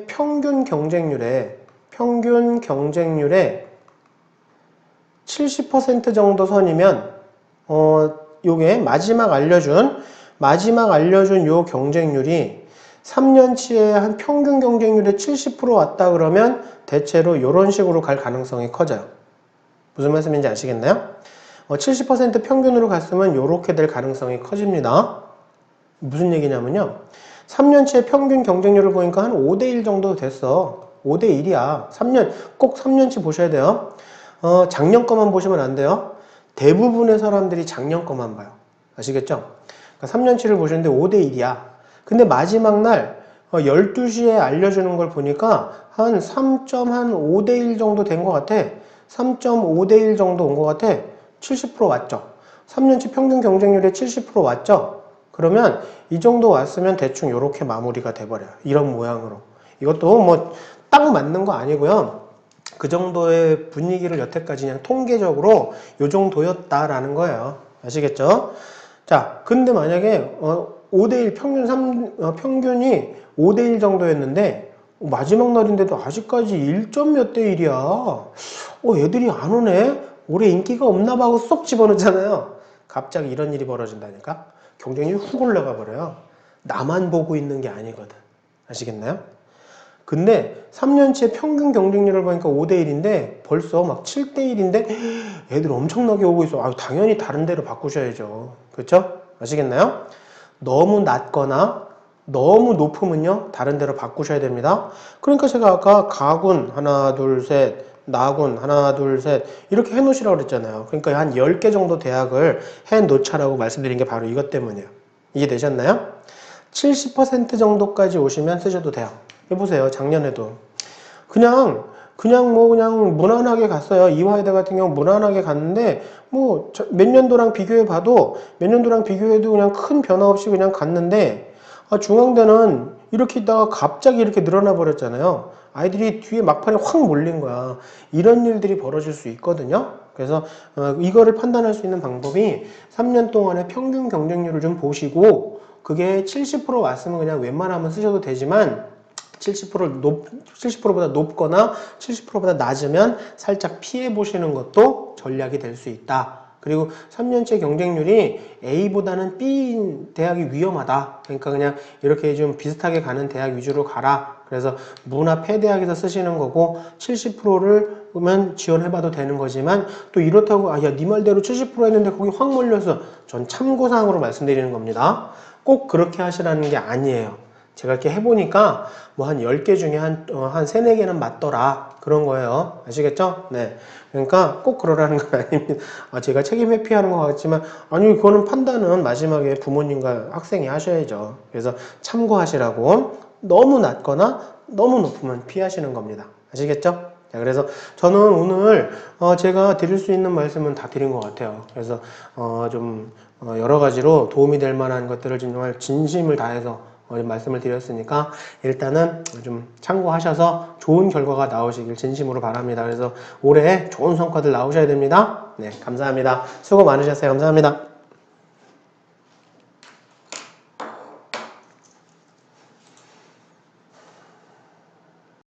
평균 경쟁률에 70% 정도 선이면 요게 마지막 알려준 요 경쟁률이 3년치의 한 평균 경쟁률의 70% 왔다 그러면 대체로 요런 식으로 갈 가능성이 커져요. 무슨 말씀인지 아시겠나요? 70% 평균으로 갔으면 요렇게 될 가능성이 커집니다. 무슨 얘기냐면요, 3년치의 평균 경쟁률을 보니까 한 5대1 정도 됐어. 5대1이야. 꼭 3년치 보셔야 돼요. 작년 거만 보시면 안 돼요. 대부분의 사람들이 작년 거만 봐요. 아시겠죠? 그러니까 3년치를 보시는데 5대1이야. 근데 마지막 날 12시에 알려주는 걸 보니까 한 3.5대1 정도 된 것 같아. 3.5대1 정도 온 것 같아. 70% 왔죠. 3년치 평균 경쟁률에 70% 왔죠. 그러면 이 정도 왔으면 대충 이렇게 마무리가 돼버려요. 이런 모양으로. 이것도 뭐 딱 맞는 거 아니고요. 그 정도의 분위기를 여태까지 그냥 통계적으로 요 정도였다라는 거예요. 아시겠죠? 자, 근데 만약에 5대1 평균이 5대1 정도였는데 마지막 날인데도 아직까지 1점 몇 대 1이야. 애들이 안 오네? 올해 인기가 없나 봐 하고 쏙 집어넣잖아요. 갑자기 이런 일이 벌어진다니까? 경쟁률이 훅 올라가 버려요. 나만 보고 있는 게 아니거든. 아시겠나요? 근데 3년치의 평균 경쟁률을 보니까 5대1인데 벌써 막 7대1인데 애들 엄청나게 오고 있어. 당연히 다른 데로 바꾸셔야죠. 그렇죠? 아시겠나요? 너무 낮거나 너무 높으면요, 다른 데로 바꾸셔야 됩니다. 그러니까 제가 아까 가군 하나 둘 셋, 나군 하나 둘 셋 이렇게 해놓으시라고 그랬잖아요. 그러니까 한 10개 정도 대학을 해놓자라고 말씀드린 게 바로 이것 때문이에요. 이해되셨나요? 70% 정도까지 오시면 쓰셔도 돼요. 해보세요. 작년에도 그냥 무난하게 갔어요. 이화여대 같은 경우 무난하게 갔는데 뭐 몇 년도랑 비교해 봐도 몇 년도랑 비교해도 그냥 큰 변화 없이 그냥 갔는데 중앙대는 이렇게 있다가 갑자기 이렇게 늘어나 버렸잖아요. 아이들이 뒤에 막판에 확 몰린 거야. 이런 일들이 벌어질 수 있거든요. 그래서 이거를 판단할 수 있는 방법이 3년 동안의 평균 경쟁률을 좀 보시고 그게 70% 왔으면 그냥 웬만하면 쓰셔도 되지만 70%보다 높거나 70%보다 낮으면 살짝 피해 보시는 것도 전략이 될 수 있다. 그리고 3년째 경쟁률이 A보다는 B인 대학이 위험하다. 그러니까 그냥 이렇게 좀 비슷하게 가는 대학 위주로 가라. 그래서 문화 폐대학에서 쓰시는 거고 70%를 보면 지원해봐도 되는 거지만 또 이렇다고 야, 네 말대로 70% 했는데 거기 확 몰려서 전 참고사항으로 말씀드리는 겁니다. 꼭 그렇게 하시라는 게 아니에요. 제가 이렇게 해보니까 뭐 한 10개 중에 한 3, 4개는 맞더라. 그런 거예요. 아시겠죠? 네. 그러니까 꼭 그러라는 건 아닙니다. 제가 책임 회피하는 것 같지만, 아니, 그거는 판단은 마지막에 부모님과 학생이 하셔야죠. 그래서 참고하시라고. 너무 낮거나 너무 높으면 피하시는 겁니다. 아시겠죠? 자, 그래서 저는 오늘 제가 드릴 수 있는 말씀은 다 드린 것 같아요. 그래서 좀 여러 가지로 도움이 될 만한 것들을 정말 진심을 다해서 말씀을 드렸으니까 일단은 좀 참고하셔서 좋은 결과가 나오시길 진심으로 바랍니다. 그래서 올해 좋은 성과들 나오셔야 됩니다. 네, 감사합니다. 수고 많으셨어요. 감사합니다.